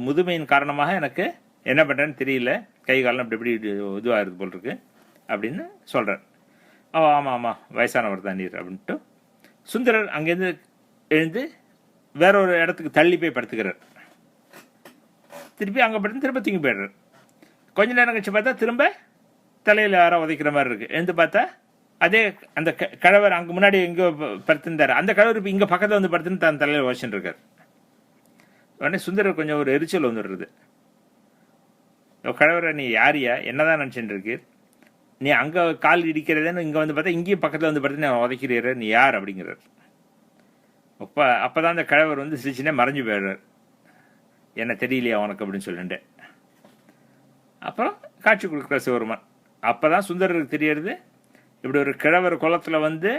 முதுமையின் காரணமாக எனக்கு என்ன பண்ணுறேன்னு தெரியல, கை காலம் இப்படி இப்படி இதுவாகிறது போல் இருக்கு அப்படின்னு சொல்கிறார். ஆமாம் ஆமாம் வயசானவர் தான் நீர் அப்படின்ட்டு சுந்தரர் அங்கேருந்து எழுந்து வேற ஒரு இடத்துக்கு தள்ளி போய் படுத்துக்கிறார். திருப்பி அங்கே படுத்து திரும்ப தூங்கி போயிடுறார். கொஞ்ச நேரம் கழிச்சு பார்த்தா திரும்ப தலையில் யாரோ உதைக்கிற மாதிரி இருக்கு. எழுந்து பார்த்தா அதே அந்த கிழவர் அங்கே முன்னாடி எங்கேயோ படுத்துருந்தார். அந்த கிழவர் இப்போ இங்கே பக்கத்தில் வந்து படுத்துன்னு தன் தலையில் உதச்சின்னு இருக்கார். உடனே சுந்தரர் கொஞ்சம் ஒரு எரிச்சல் வந்துடுறது. கிழவரை நீ யாரியா, என்னதான் நினச்சிட்டு இருக்கு, நீ அங்கே கால் இடிக்கிறதுன்னு இங்கே வந்து பார்த்தா இங்கேயும் பக்கத்தில் வந்து பார்த்து நான் உதைக்கிறீர், நீ யார் அப்படிங்கிறார். அப்போ தான் அந்த கிழவர் வந்து சிரிச்சுனே மறைஞ்சு போயிடுறார். என்ன தெரியலையா உனக்கு அப்படின்னு சொல்லிட்டு. அப்புறம் காட்சி கொடுக்குற சிவபெருமான். அப்போ தான் சுந்தரருக்கு தெரியறது, இப்படி ஒரு கிழவர் குளத்தில் வந்து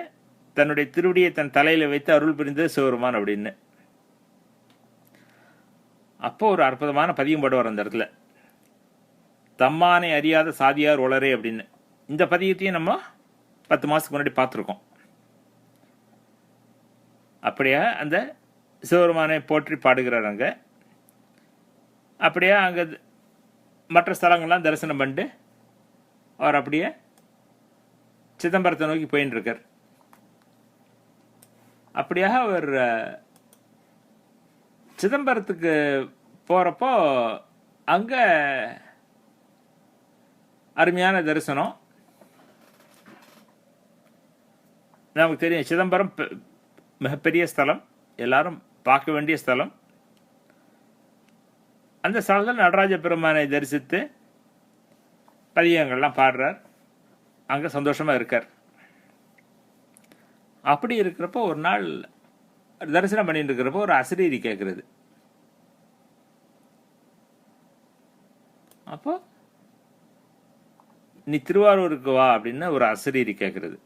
தன்னுடைய திருவடியை தன் தலையில் வைத்து அருள் புரிந்தது சிவபெருமான் அப்படின்னு. அப்போ ஒரு அற்புதமான பதியம் பாடுவார் அந்த இடத்துல, தம்மானை அறியாத சாதியார் உளரே அப்படின்னு. இந்த பதியத்தையும் நம்ம 10 மாதத்துக்கு முன்னாடி பார்த்துருக்கோம். அப்படியே அந்த சிவபெருமானை போற்றி பாடுகிறார் அங்கே. அப்படியே அங்கே மற்ற ஸ்தலங்கள்லாம் தரிசனம் பண்ணிட்டு அவர் அப்படியே சிதம்பரத்தை நோக்கி போயின்னு இருக்கார். அப்படியாக அவர் சிதம்பரத்துக்கு போகிறப்போ அங்கே அருமையான தரிசனம். நமக்கு தெரியும் சிதம்பரம் மிகப்பெரிய ஸ்தலம், எல்லாரும் பார்க்க வேண்டிய ஸ்தலம். அந்த ஸ்தலத்தில் நடராஜ பெருமானை தரிசித்து பதிகங்கள்லாம் பாடுறார், அங்கே சந்தோஷமாக இருக்கார். அப்படி இருக்கிறப்போ ஒரு நாள் தரிசனம் பண்ணிட்டு இருக்கிறப்போ ஒரு அசரீரி கேட்குறது. அப்போ நீ திருவாரூருக்கு வா அப்படின்னு ஒரு அசரீரி கேட்குறது.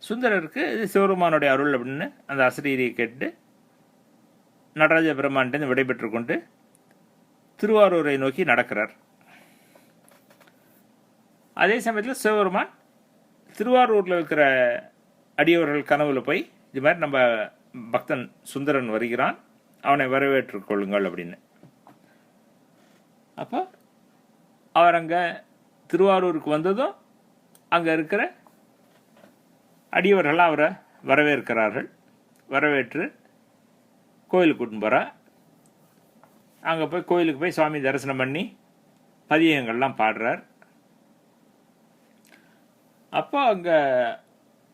சுந்தரருக்கு இது சிவபெருமானுடைய அருள் அப்படின்னு அந்த அசரீரியை கேட்டு நடராஜ பெருமான்கிட்ட விடைபெற்று கொண்டு திருவாரூரை நோக்கி நடக்கிறார். அதே சமயத்தில் சிவபெருமான் திருவாரூரில் இருக்கிற அடியவர்கள் கனவுல போய் இது மாதிரி நம்ம பக்தன் சுந்தரன் வருகிறான், அவனை வரவேற்றுக் கொள்ளுங்கள் அப்படின்னு. அப்போ அவர் அங்கே திருவாரூருக்கு வந்ததும் அங்கே இருக்கிற அடியவர்கள்லாம் அவரை வரவேற்கிறார்கள். வரவேற்று கோயிலுக்கு கூட்டின்னு போகிறா. அங்கே போய் கோயிலுக்கு போய் சுவாமி தரிசனம் பண்ணி பதிகங்கள்லாம் பாடுறார். அப்போ அங்கே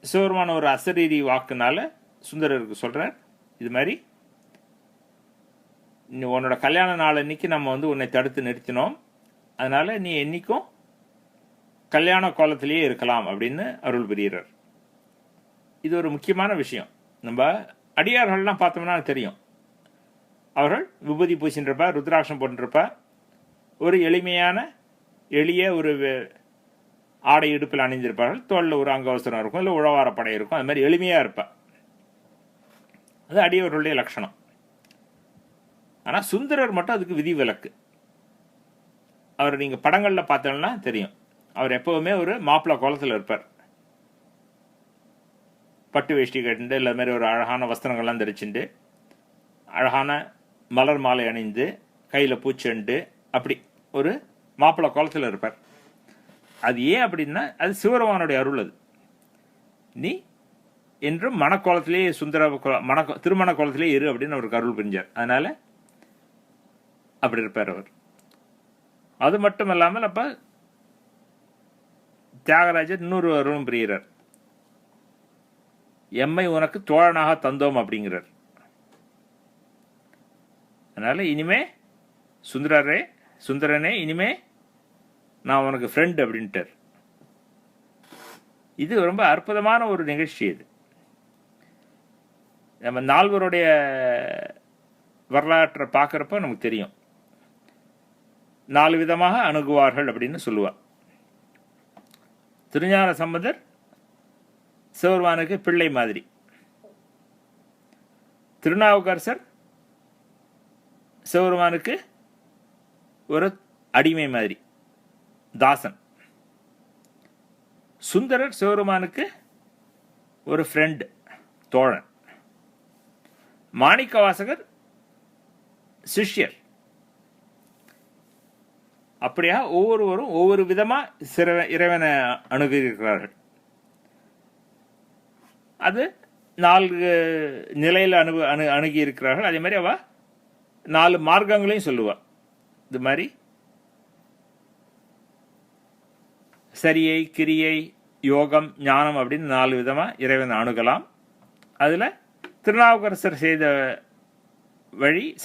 சிவபெருமான ஒரு அசரீரி வாக்குனால சுந்தரருக்கு சொல்கிறார், இது மாதிரி நீ உன்னோட கல்யாண நாள் அன்னைக்கு நம்ம உன்னை தடுத்து நிறுத்தினோம், அதனால் நீ என்றைக்கும் கல்யாண கோலத்திலேயே இருக்கலாம் அப்படின்னு அருள் புரிகிறார். இது ஒரு முக்கியமான விஷயம். நம்ம அடியார்கள்லாம் பார்த்தோம்னா தெரியும், அவர்கள் விபூதி பூசின்றப்ப ருத்ராட்சம் போட்டுருப்ப, ஒரு எளிய ஒரு ஆடை இடுப்பில் அணிந்திருப்பார்கள், தோளில் ஒரு அங்கவஸ்திரம் இருக்கும், இல்லை உழவார படை இருக்கும், அது மாதிரி எளிமையாக இருப்பாள். அது அடியவர்களுடைய லட்சணம். ஆனால் சுந்தரர் மட்டும் அதுக்கு விதி விலக்கு. அவர் நீங்கள் படங்களில் பார்த்தோம்னா தெரியும், அவர் எப்போவுமே ஒரு மாப்பிள்ளை கோலத்தில் இருப்பார். பட்டு வேஷ்டி கட்டுண்டு இல்லை மாதிரி ஒரு அழகான வஸ்திரங்கள்லாம் தரிச்சுண்டு அழகான மலர் மாலை அணிந்து கையில் பூச்செண்டு அப்படி ஒரு மாப்பிள்ளை கோலத்தில் இருப்பார். அது ஏன் அப்படின்னா அது சிவபெருமானுடைய அருள். அது நீ என்றும் மனக்கோலத்திலேயே திருமண கோலத்திலேயே இரு அப்படின்னு அவருக்கு அருள் புரிஞ்சார். அதனால அப்படி இருப்பார் அவர். அது மட்டும் இல்லாமல் அப்ப தியாகராஜர் இன்னொரு அருளும் புரிகிறார். எம்மை உனக்கு தோழனாக தந்தோம் அப்படிங்கிறார். அதனால இனிமே சுந்தரனே இனிமே நான் உனக்கு ஃப்ரெண்ட் அப்படின்ட்டார். இது ரொம்ப அற்புதமான ஒரு நிகழ்ச்சி. இது நம்ம நால்வருடைய வரலாற்றை பார்க்குறப்ப நமக்கு தெரியும். 4 விதமாக அணுகுவார்கள் அப்படின்னு சொல்லுவார். திருஞான சம்பந்தர் சிவபெருமானுக்கு பிள்ளை மாதிரி, திருநாவுக்கரசர் சிவபெருமானுக்கு ஒரு அடிமை மாதிரி, தாசன். சுந்தரர் சிவபெருமானுக்கு ஒரு ஃப்ரெண்ட், தோழன். மாணிக்க வாசகர் சிஷ்யர். அப்படியா ஒவ்வொருவரும் ஒவ்வொரு விதமா இறைவனை அணுகிறார்கள். அது 4 நிலையில் அணுகி இருக்கிறார்கள். அதே மாதிரி அவ 4 மார்க்கங்களையும் சொல்லுவா. இது மாதிரி சரியை, கிரியை, யோகம், ஞானம் அப்படின்னு 4 விதமா இறைவனை அணுகலாம். அதுல திருநாவுக்கரசர்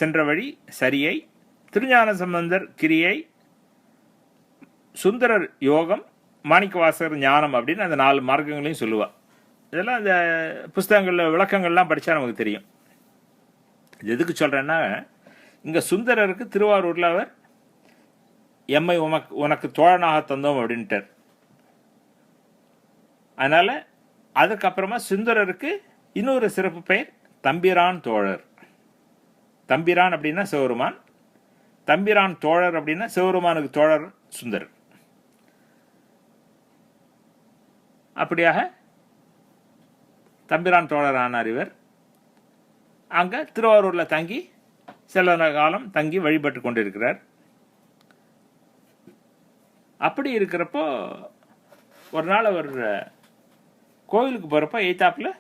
சென்ற வழி சரியை, திருஞான சம்பந்தர் கிரியை, சுந்தரர் யோகம், மாணிக்கவாசகர் ஞானம் அப்படின்னு அந்த 4 மார்க்கங்களையும் சொல்லுவா. இதெல்லாம் அந்த புஸ்தகங்களில் விளக்கங்கள்லாம் படித்தா நமக்கு தெரியும். இது எதுக்கு சொல்கிறேன்னா, இங்கே சுந்தரருக்கு திருவாரூரில் அவர் எம்மை உனக்கு தோழனாக தந்தோம் அப்படின்ட்டார். அதனால் அதுக்கப்புறமா சுந்தரருக்கு இன்னொரு சிறப்பு பெயர் தம்பிரான் தோழர். தம்பிரான் அப்படின்னா சிவபெருமான், தம்பிரான் தோழர் அப்படின்னா சிவபெருமானுக்கு தோழர் சுந்தரர். அப்படியாக தம்பிரான் தோழர் ஆனார் இவர். அங்கே திருவாரூரில் தங்கி சில காலம் தங்கி வழிபட்டு கொண்டிருக்கிறார். அப்படி இருக்கிறப்போ ஒரு நாள் அவர் கோவிலுக்கு போகிறப்ப எய்தாப்பில்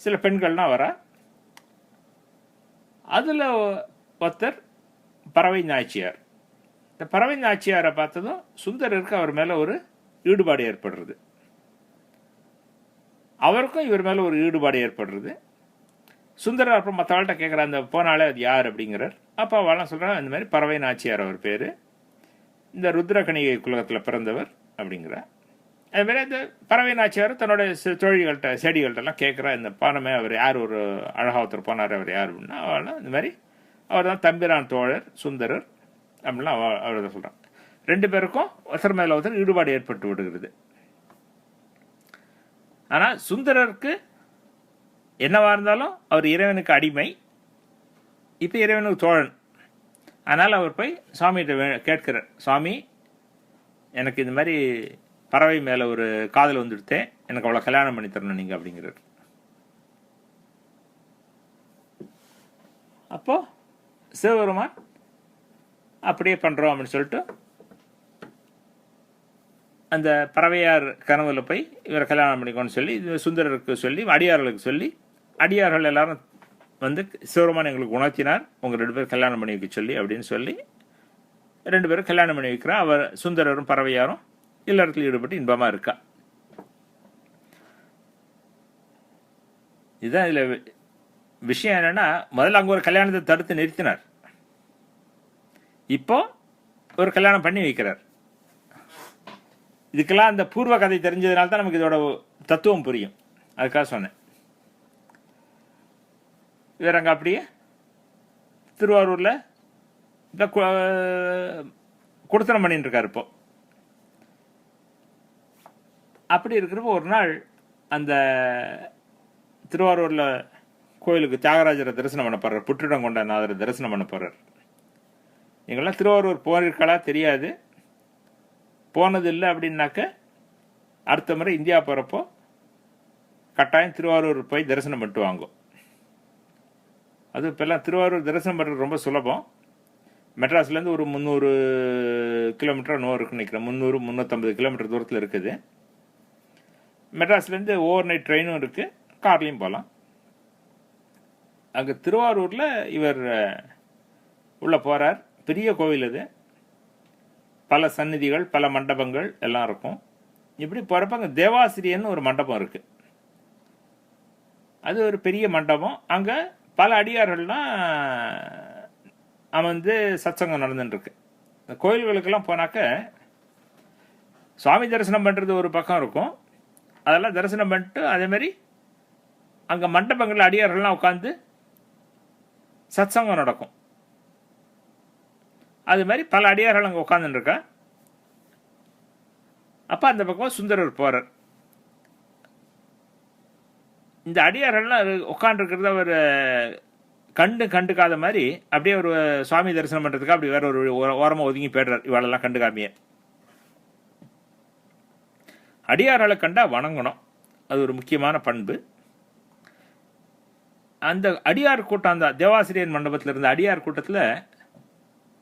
சில பெண்கள்லாம் வரா. அதில் ஒருத்தர் பறவை நாச்சியார். இந்த பறவை நாச்சியாரை பார்த்ததும் சுந்தரருக்கு அவர் மேலே ஒரு ஈடுபாடு ஏற்படுறது. அவருக்கும் இவர் மேலே ஒரு ஈடுபாடு ஏற்படுறது. சுந்தரர் அப்புறம் மற்றவாள்கிட்ட கேட்குற அந்த போனாலே அது யார் அப்படிங்கிறார். அப்போ அவெல்லாம் சொல்கிறாங்க, இந்த மாதிரி பறவை நாச்சியார் அவர் பேர், இந்த ருத்ரகணிகை குலகத்தில் பிறந்தவர் அப்படிங்கிறார். அதுமாரி அந்த பறவை நாச்சியார் தன்னோட தோழிகள்கிட்ட செடிகள்கிட்டலாம் கேட்குறா, இந்த பானமே அவர் யார், ஒரு அழகா ஒருத்தர் போனார் அவர் யார் அப்படின்னா, அவெல்லாம் இந்த மாதிரி அவர் தான் தம்பிரான் தோழர் சுந்தரர் அப்படின்லாம் அவர் தான் சொல்கிறான். ரெண்டு பேருக்கும் ஒருத்தர் மேலே ஒருத்தர் ஈடுபாடு ஏற்பட்டு விடுகிறது. ஆனால் சுந்தரருக்கு என்னவா இருந்தாலும் அவர் இறைவனுக்கு அடிமை, இப்போ இறைவனுக்கு தோழன். அதனால் அவர் போய் சுவாமிகிட்ட கேட்கிறார், சுவாமி எனக்கு இந்த மாதிரி பறவை மேலே ஒரு காதல் வந்துடுத்தேன், எனக்கு அவ்வளோ கல்யாணம் பண்ணி தரணும் நீங்கள் அப்படிங்கிறார். அப்போ சிவபெருமான் அப்படியே பண்ணுறோம் அப்படின்னு சொல்லிட்டு அந்த பறவையார் கனவுல போய் இவரை கல்யாணம் பண்ணிக்கோன்னு சொல்லி சுந்தரருக்கு சொல்லி அடியார்களுக்கு சொல்லி, அடியார்கள் எல்லாரும் வந்து சிவபெருமான் எங்களுக்கு உணர்த்தினார், உங்கள் 2 பேரும் கல்யாணம் பண்ணி வைக்க சொல்லி அப்படின்னு சொல்லி 2 பேரும் கல்யாணம் பண்ணி வைக்கிறா. அவர் சுந்தரரும் பறவையாரும் இல்லறத்தில் ஈடுபட்டு இன்பமாக இருக்கா. இதுதான் இதில் விஷயம். என்னன்னா, முதல்ல அங்கே ஒரு கல்யாணத்தை தடுத்து நிறுத்தினார், இப்போ ஒரு கல்யாணம் பண்ணி வைக்கிறார். இதுக்கெல்லாம் அந்த பூர்வ கதை தெரிஞ்சதுனால தான் நமக்கு இதோட தத்துவம் புரியும், அதுக்காக சொன்னேன். வேற அங்கே அப்படியே திருவாரூரில் இந்த குடுத்தனம் பண்ணிட்டு இருக்காரு இப்போ. அப்படி இருக்கிறப்போ ஒரு நாள் அந்த திருவாரூரில் கோயிலுக்கு தியாகராஜரை தரிசனம் பண்ண போறார், புற்றிடம் கொண்ட நாதரை தரிசனம் பண்ண போறார். எங்கெல்லாம் திருவாரூர் போயிருக்கா தெரியாது, போனது இல்லை அப்படின்னாக்க அடுத்த முறை இந்தியா போகிறப்போ கட்டாயம் திருவாரூர் போய் தரிசனம் பண்ணிட்டு வாங்கும். அது இப்போல்லாம் திருவாரூர் தரிசனம் பண்ணுறது ரொம்ப சுலபம். மெட்ராஸ்லேருந்து ஒரு 300 கிலோமீட்டர் இருக்குன்னு நினைக்கிறேன், 300-350 கிலோமீட்டர் தூரத்தில் இருக்குது. மெட்ராஸ்லேருந்து ஓவர் நைட் ட்ரெயினும் இருக்குது, கார்லேயும் போகலாம். அங்கே திருவாரூரில் இவர் உள்ளே போகிறார். பெரிய கோவில் அது, பல சந்நிதிகள் பல மண்டபங்கள் எல்லாம் இருக்கும். இப்படி போகிறப்ப அங்கே தேவாசிரியன்னு ஒரு மண்டபம் இருக்குது. அது ஒரு பெரிய மண்டபம். அங்கே பல அடியார்கள்லாம் அமர்ந்து சத்சங்கம் நடந்துட்டுருக்கு. இந்த கோயில்களுக்கெல்லாம் போனாக்க சுவாமி தரிசனம் பண்ணுறது ஒரு பக்கம் இருக்கும், அதெல்லாம் தரிசனம் பண்ணிட்டு அதேமாரி அங்கே மண்டபங்களில் அடியார்கள்லாம் உட்காந்து சத்சங்கம் நடக்கும். அது மாதிரி பல அடியார்கள் அங்கே உட்காந்துருக்கா. அப்போ அந்த பக்கம் சுந்தரர் போகிறார். இந்த அடியார்கள்லாம் உட்காந்துருக்கிறத அவர் கண்டுக்காத மாதிரி அப்படியே ஒரு சுவாமி தரிசனம் பண்ணுறதுக்கு அப்படி வேற ஒரு ஓரமாக ஒதுங்கி போய்டுறார். இவாளெல்லாம் கண்டுக்காமையே அடியார்களை கண்டா வணங்கணும், அது ஒரு முக்கியமான பண்பு. அந்த அடியார் கூட்டம், அந்த தேவாசிரியர் மண்டபத்தில் இருந்த அடியார் கூட்டத்தில்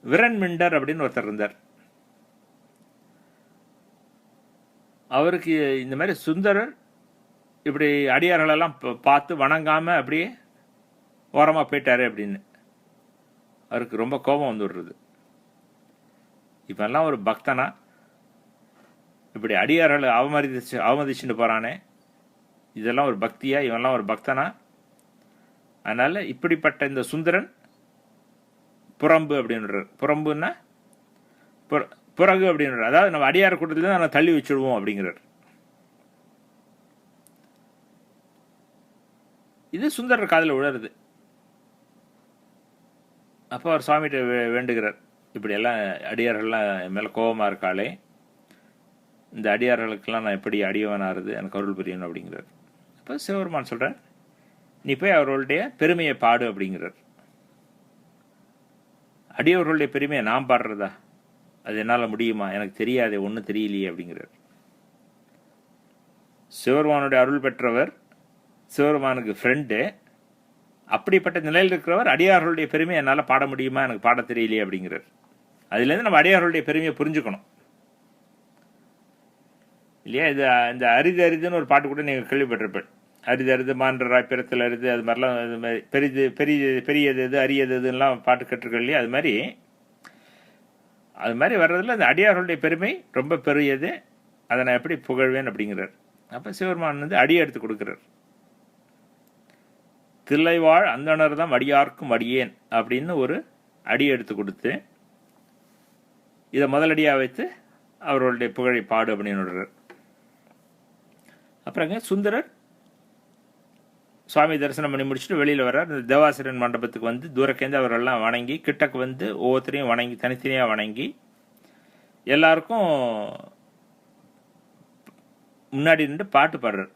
விரண்மிண்டர் அப்படின்னு ஒருத்தர் இருந்தார். அவருக்கு இந்த மாதிரி சுந்தரர் இப்படி அடியார்களெல்லாம் பார்த்து வணங்காமல் அப்படியே ஓரமாக போயிட்டாரு அப்படின்னு அவருக்கு ரொம்ப கோபம் வந்து விடுறது. இப்பெல்லாம் ஒரு பக்தனா இப்படி அடியார்களை அவமதிச்சுட்டு போகிறானே, இதெல்லாம் ஒரு பக்தியா? இவெல்லாம் ஒரு பக்தனா? அதனால் இப்படிப்பட்ட இந்த சுந்தரன் புறம்பு அப்படின்றார். புறம்புன்னா புறகு அப்படின்றார். அதாவது நம்ம அடியார் கூட்டத்தில் தான் தள்ளி வச்சுடுவோம் அப்படிங்கிறார். இது சுந்தரர் காதில் விழருது. அப்போ அவர் சுவாமிகிட்ட வேண்டுகிறார், இப்படியெல்லாம் அடியார்கள்லாம் என் மேலே கோபமாக இருக்காளே, இந்த அடியார்களுக்கெல்லாம் நான் எப்படி அடியவனாகிறது, எனக்கு அருள் புரியணும் அப்படிங்கிறார். அப்போ சிவபெருமான் சொல்கிறார், நீ போய் அவர்களுடைய பெருமையை பாடு அப்படிங்கிறார். அடியவர்களுடைய பெருமையை நான் பாடுறதா? அது என்னால் முடியுமா? எனக்கு தெரியாதே, ஒன்றும் தெரியலையே அப்படிங்கிறார். சிவபெருமானுடைய அருள் பெற்றவர், சிவபெருமானுக்கு ஃப்ரெண்டு, அப்படிப்பட்ட நிலையில் இருக்கிறவர் அடியார்களுடைய பெருமையை என்னால் பாட முடியுமா? எனக்கு பாட தெரியலையே அப்படிங்கிறார். அதுலேருந்து நம்ம அடியார்களுடைய பெருமையை புரிஞ்சுக்கணும் இல்லையா? இது இந்த அரிது அரிதுன்னு ஒரு பாட்டு கூட நீங்கள் கேள்விப்பட்டிருப்பேன். அரிது அரிது மான்றராய் பிறத்தில் அரிது, அது மாதிரிலாம் இது மாதிரி பெரியது இது அரியது இதுலாம் பாட்டு கேட்டிருக்கோம் இல்லையா? அது மாதிரி வர்றதில் அந்த அடியார்களுடைய பெருமை ரொம்ப பெரியது, அதை நான் எப்படி புகழ்வேன் அப்படிங்கிறார். அப்போ சிவபெருமான் வந்து அடி எடுத்து கொடுக்குறார். தில்லைவாழ் அந்தணர் தான் அடியார்க்கும் அடியேன் அப்படின்னு ஒரு அடி எடுத்து கொடுத்து இதை முதலடியாக வைத்து அவர்களுடைய புகழை பாடு அப்படின்னு விடுறார். அப்புறங்க சுந்தரர் சுவாமி தரிசனம் பண்ணி முடிச்சுட்டு வெளியில் வர்றார். இந்த தேவாசிரியன் மண்டபத்துக்கு வந்து தூரக்கேந்து அவரெல்லாம் வணங்கி கிட்டக்கு வந்து ஒவ்வொருத்தரையும் வணங்கி தனித்தனியாக வணங்கி எல்லாருக்கும் முன்னாடி நின்று பாட்டு பாடுறார்.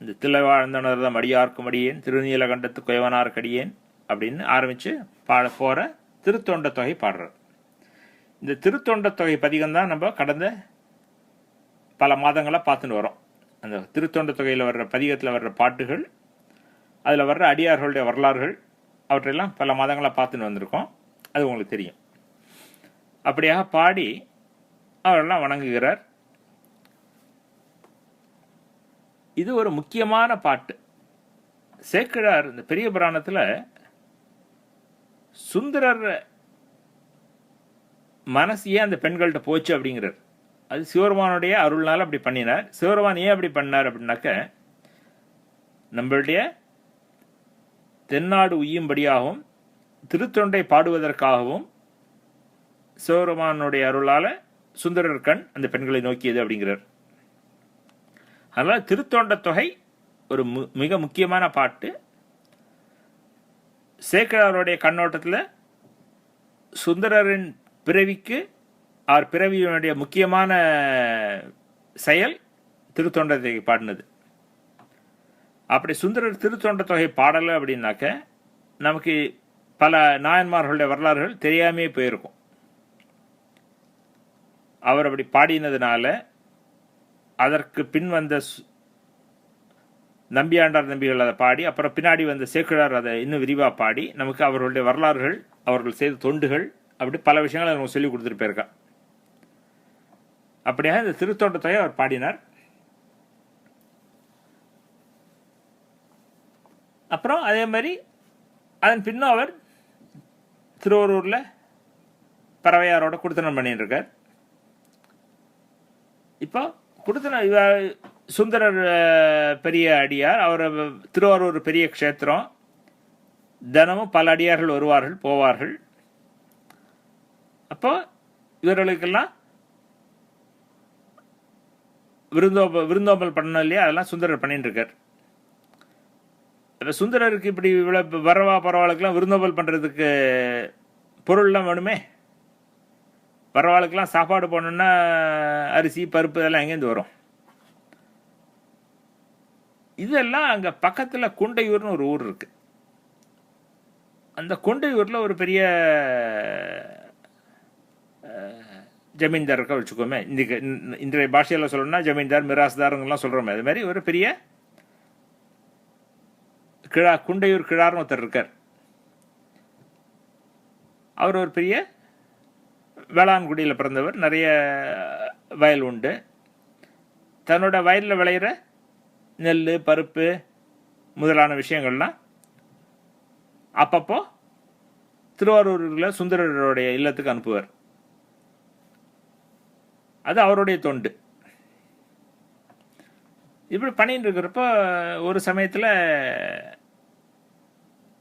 இந்த தில்லைவாழ்ந்தனர் தான் அடியார்க்கும் அடியேன், திருநீலகண்டத்து குயவனார் கடியேன் அப்படின்னு ஆரம்பித்து பாட போகிற திருத்தொண்ட தொகை பாடுறார். இந்த திருத்தொண்ட தொகை பதிகம் தான் நம்ம கடந்த பல மாதங்களாக பார்த்துட்டு வரோம். அந்த திருத்தொண்ட தொகையில் வர்ற பதிகத்தில் வர்ற பாட்டுகள், அதில் வர்ற அடியார்களுடைய வரலாறுகள், அவற்றையெல்லாம் பல மாதங்களாக பார்த்துட்டு வந்திருக்கோம். அது உங்களுக்கு தெரியும். அப்படியாக பாடி அவரெல்லாம் வணங்குகிறார். இது ஒரு முக்கியமான பாட்டு. சேக்கிழார் இந்த பெரிய புராணத்தில் சுந்தரர் மனசு ஏன் அந்த பெண்கள்கிட்ட போச்சு அப்படிங்கிறார். அது சிவபெருமானுடைய அருள்னால அப்படி பண்ணினார். சிவபெருமான் ஏன் அப்படி பண்ணார் அப்படின்னாக்க, நம்மளுடைய தென்னாடு உய்யும்படியாகவும் திருத்தொண்டை பாடுவதற்காகவும் சிவபெருமானுடைய அருளால சுந்தரர் கண் அந்த பெண்களை நோக்கியது அப்படிங்கிறார். அதனால் திருத்தொண்ட தொகை ஒரு மிக முக்கியமான பாட்டு. சேக்கிழாருடைய கண்ணோட்டத்தில் சுந்தரரின் பிறவிக்கு அவர் பிறவியினுடைய முக்கியமான செயல் திருத்தொண்ட தொகை பாடினது. அப்படி சுந்தரர் திருத்தொண்ட தொகை பாடலை அப்படின்னாக்க நமக்கு பல நாயன்மார்களுடைய வரலாறுகள் தெரியாமே போயிருக்கும். அவர் அப்படி பாடினதுனால அதற்கு பின் வந்த நம்பியாண்டார் நம்பிகள் அதை பாடி, அப்புறம் பின்னாடி வந்த சேக்கிழார் அதை இன்னும் விரிவாக பாடி நமக்கு அவர்களுடைய வரலாறுகள், அவர்கள் செய்த தொண்டுகள், அப்படி பல விஷயங்களை நமக்கு சொல்லி கொடுத்துட்டு போயிருக்கா. அப்படியாக இந்த திருத்தொண்ட தொகை அவர் பாடினார். அப்புறம் அதே மாதிரி அதன் பின்னும் அவர் திருவாரூரில் பறவையாரோட குடுத்தனம் பண்ணிட்டு இருக்கார். இப்போ குடுத்தன சுந்தரர் பெரிய அடியார், அவர் திருவாரூர் பெரிய க்ஷேத்திரம், தினமும் பல அடியார்கள் வருவார்கள் போவார்கள். அப்போ இவர்களுக்கெல்லாம் விருந்தோம்பல் பண்ணணும் இல்லையா, அதெல்லாம் சுந்தரர் பண்ணிட்டு இருக்கார். சுந்தரருக்கு இப்படி வரவா பரவாளுக்கெல்லாம் விருந்தோம்பல் பண்ணுறதுக்கு பொருள்லாம் வேணுமே. பரவாளுக்கெல்லாம் சாப்பாடு போனோம்னா அரிசி பருப்பு இதெல்லாம் எங்கேருந்து வரும்? இதெல்லாம் அங்கே பக்கத்தில் குண்டையூர்னு ஒரு ஊர் இருக்கு. அந்த குண்டையூரில் ஒரு பெரிய ஜமீன்தார் இருக்க வச்சுக்கோமே. இன்றைய பாஷையில் சொல்லணும்னா ஜமீன்தார் மிராஸ்தாருங்கெல்லாம் சொல்கிறோமே, அது மாதிரி ஒரு பெரிய குண்டையூர் கிழார்னு ஒருத்தர் இருக்கார். அவர் ஒரு பெரிய வேளாண்குடியில் பிறந்தவர். நிறைய வயல் உண்டு. தன்னோட வயலில் விளையிற நெல் பருப்பு முதலான விஷயங்கள்லாம் அப்பப்போ திருவாரூரில் சுந்தரருடைய இல்லத்துக்கு அனுப்புவார். அது அவருடைய தொண்டு. இப்படி பண்ணிட்டு இருக்கிறப்ப ஒரு சமயத்தில்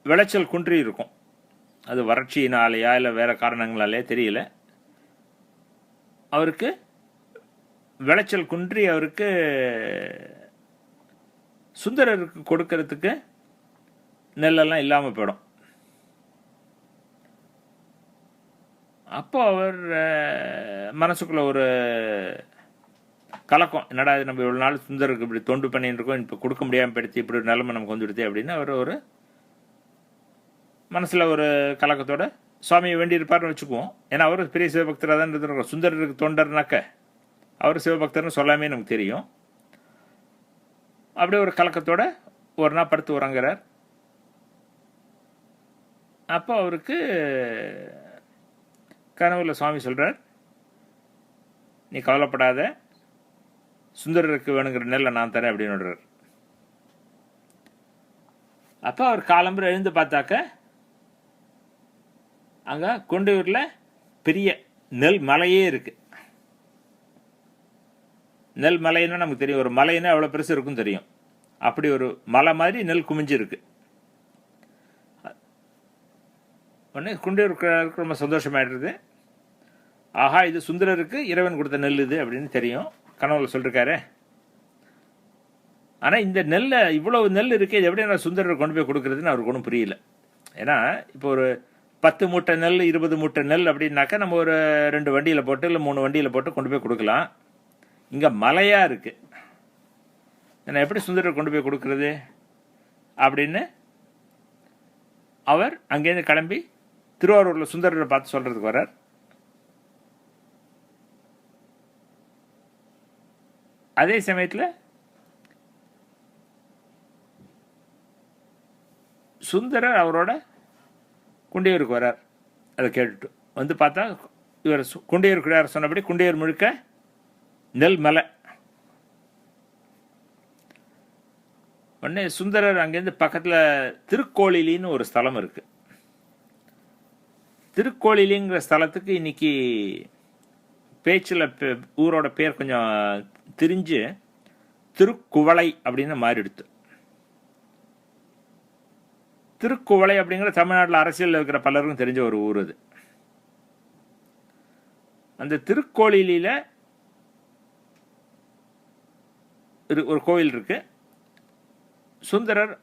விளைச்சல் குன்றி இருக்கும். அது வறட்சியினாலேயா இல்லை வேற காரணங்களாலே தெரியல, அவருக்கு விளைச்சல் குன்றி அவருக்கு சுந்தரருக்கு கொடுக்கறதுக்கு நெல்லெல்லாம் இல்லாமல் போயிடும். அப்போ அவர் மனசுக்குள்ள ஒரு கலக்கம், என்னடா இது நம்ம இவ்வளோ நாள் சுந்தருக்கு இப்படி தொண்டு பண்ணிட்டு இருக்கோம், இப்போ கொடுக்க முடியாமல் போயிடுச்சு, இப்படி நிலைமை நமக்கு வந்துடுது அப்படின்னு அவர் ஒரு மனசில் ஒரு கலக்கத்தோட சுவாமியை வேண்டியிருப்பார்னு வச்சுக்குவோம். ஏன்னா அவர் பெரிய சிவபக்தராக தான் இருந்திருக்கோம். சுந்தரருக்கு தொண்டர்னாக்க அவர் சிவபக்தர்னு சொல்லாமே நமக்கு தெரியும். அப்படியே ஒரு கலக்கத்தோட ஒரு நாள் படுத்து உறங்குறார். அப்போ அவருக்கு கனவுல சுவாமி சொல்கிறார், நீ கவலைப்படாத, சுந்தரருக்கு வேணுங்கிற நெல்லை நான் தரேன் அப்படின்னு விடுறார். அப்போ அவர் காலம்புற எழுந்து பார்த்தாக்க அங்கே குண்டையூரில் பெரிய நெல் மலையே இருக்கு. நெல் மலைன்னா நமக்கு தெரியும், ஒரு மலைன்னா எவ்வளோ பெருசு இருக்கும் தெரியும். அப்படி ஒரு மலை மாதிரி நெல் குமிஞ்சு இருக்கு. உடனே குண்டியூருக்கு ரொம்ப சந்தோஷமாயிடுறது. ஆஹா, இது சுந்தரருக்கு இறைவன் கொடுத்த நெல் இது அப்படின்னு தெரியும், கனவுல சொல்லிருக்காரு. ஆனால் இந்த நெல்லை இவ்வளவு நெல் இருக்கு, இது எப்படி நான் சுந்தரரை கொண்டு போய் கொடுக்குறதுன்னு அவருக்கு ஒன்றும் புரியல. ஏன்னா இப்போ ஒரு 10 மூட்டை நெல் 20 மூட்டை நெல் அப்படின்னாக்கா நம்ம ஒரு 2 வண்டியில் போட்டு இல்லை 3 வண்டியில் போட்டு கொண்டு போய் கொடுக்கலாம். இங்கே மலையாக இருக்குது, நான் எப்படி சுந்தரரை கொண்டு போய் கொடுக்கறது அப்படின்னு அவர் அங்கேருந்து கிளம்பி திருவாரூரில் சுந்தரரை பார்த்து சொல்கிறதுக்கு வர்றார். அதே சமயத்தில் சுந்தரர் அவரோட குண்டியூருக்கு வர்றார். அதை கேட்டுட்டு வந்து பார்த்தா இவர் குண்டியூர் சொன்னபடி குண்டியூர் முழுக்க நெல் மலை. உடனே சுந்தரர் அங்கேருந்து பக்கத்தில் திருக்கோளிலின்னு ஒரு ஸ்தலம் இருக்கு. திருக்கோளிலிங்கிற ஸ்தலத்துக்கு இன்னைக்கு பேச்சில் ஊரோட பேர் கொஞ்சம் திரிஞ்சு திருக்குவளை அப்படின்னு மாறிடுத்து. திருக்குவளை அப்படிங்கிற தமிழ்நாட்டில் அரசியலில் இருக்கிற பலருக்கும் தெரிஞ்ச ஒரு ஊர் அது. அந்த திருக்கோளிலில ஒரு கோயில் இருக்கு. சுந்தரர்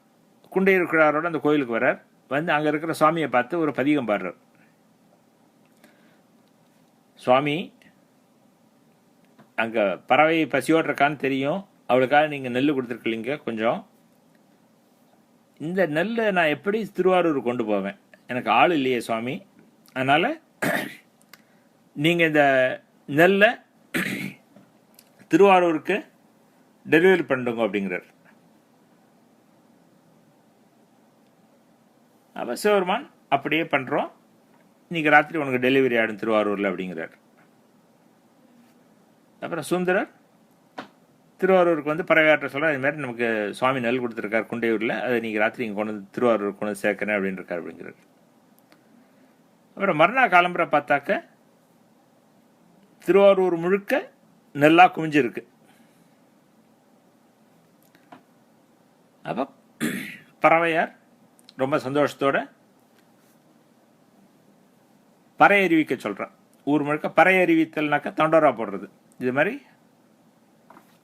குண்டியூர்கிழாரோட அந்த கோயிலுக்கு வர்றார். வந்து அங்கே இருக்கிற சுவாமியை பார்த்து ஒரு பதிகம் பாடுறார். சுவாமி, அங்கே பறவை பசியோடு இருக்கான்னு தெரியும், அவளுக்காக நீங்கள் நெல் கொடுத்துருக்கீங்க, கொஞ்சம் இந்த நெல்லை நான் எப்படி திருவாரூர் கொண்டு போவேன், எனக்கு ஆள் இல்லையே சுவாமி, அதனால் நீங்கள் இந்த நெல்லை திருவாரூருக்கு டெலிவரி பண்ணுங்க அப்படிங்கிறார். அப்போ சிவபெருமான் அப்படியே பண்ணுறோம், இன்னைக்கு ராத்திரி உனக்கு டெலிவரி ஆகிடும் திருவாரூரில் அப்படிங்கிறார். அப்புறம் சுந்தரர் திருவாரூருக்கு வந்து பறவையாற்ற சொல்கிறார், இது மாதிரி நமக்கு சுவாமி நெல் கொடுத்துருக்கார் குண்டையூரில், அதை நீங்கள் ராத்திரி இங்கே கொண்டு வந்து திருவாரூருக்கு கொண்டு வந்து சேர்க்கிறேன் அப்படின்னு இருக்கார் அப்படிங்கிறார். அப்புறம் மறுநாள் காலம்புரை பார்த்தாக்க திருவாரூர் முழுக்க நெல்லாக குமிஞ்சிருக்கு. அப்போ பறவையார் ரொம்ப சந்தோஷத்தோட பறை அறிவிக்க சொல்கிறான். ஊர் முழுக்க பறை அறிவித்தல்னாக்கா தண்டோரா போடுறது. இது மாதிரி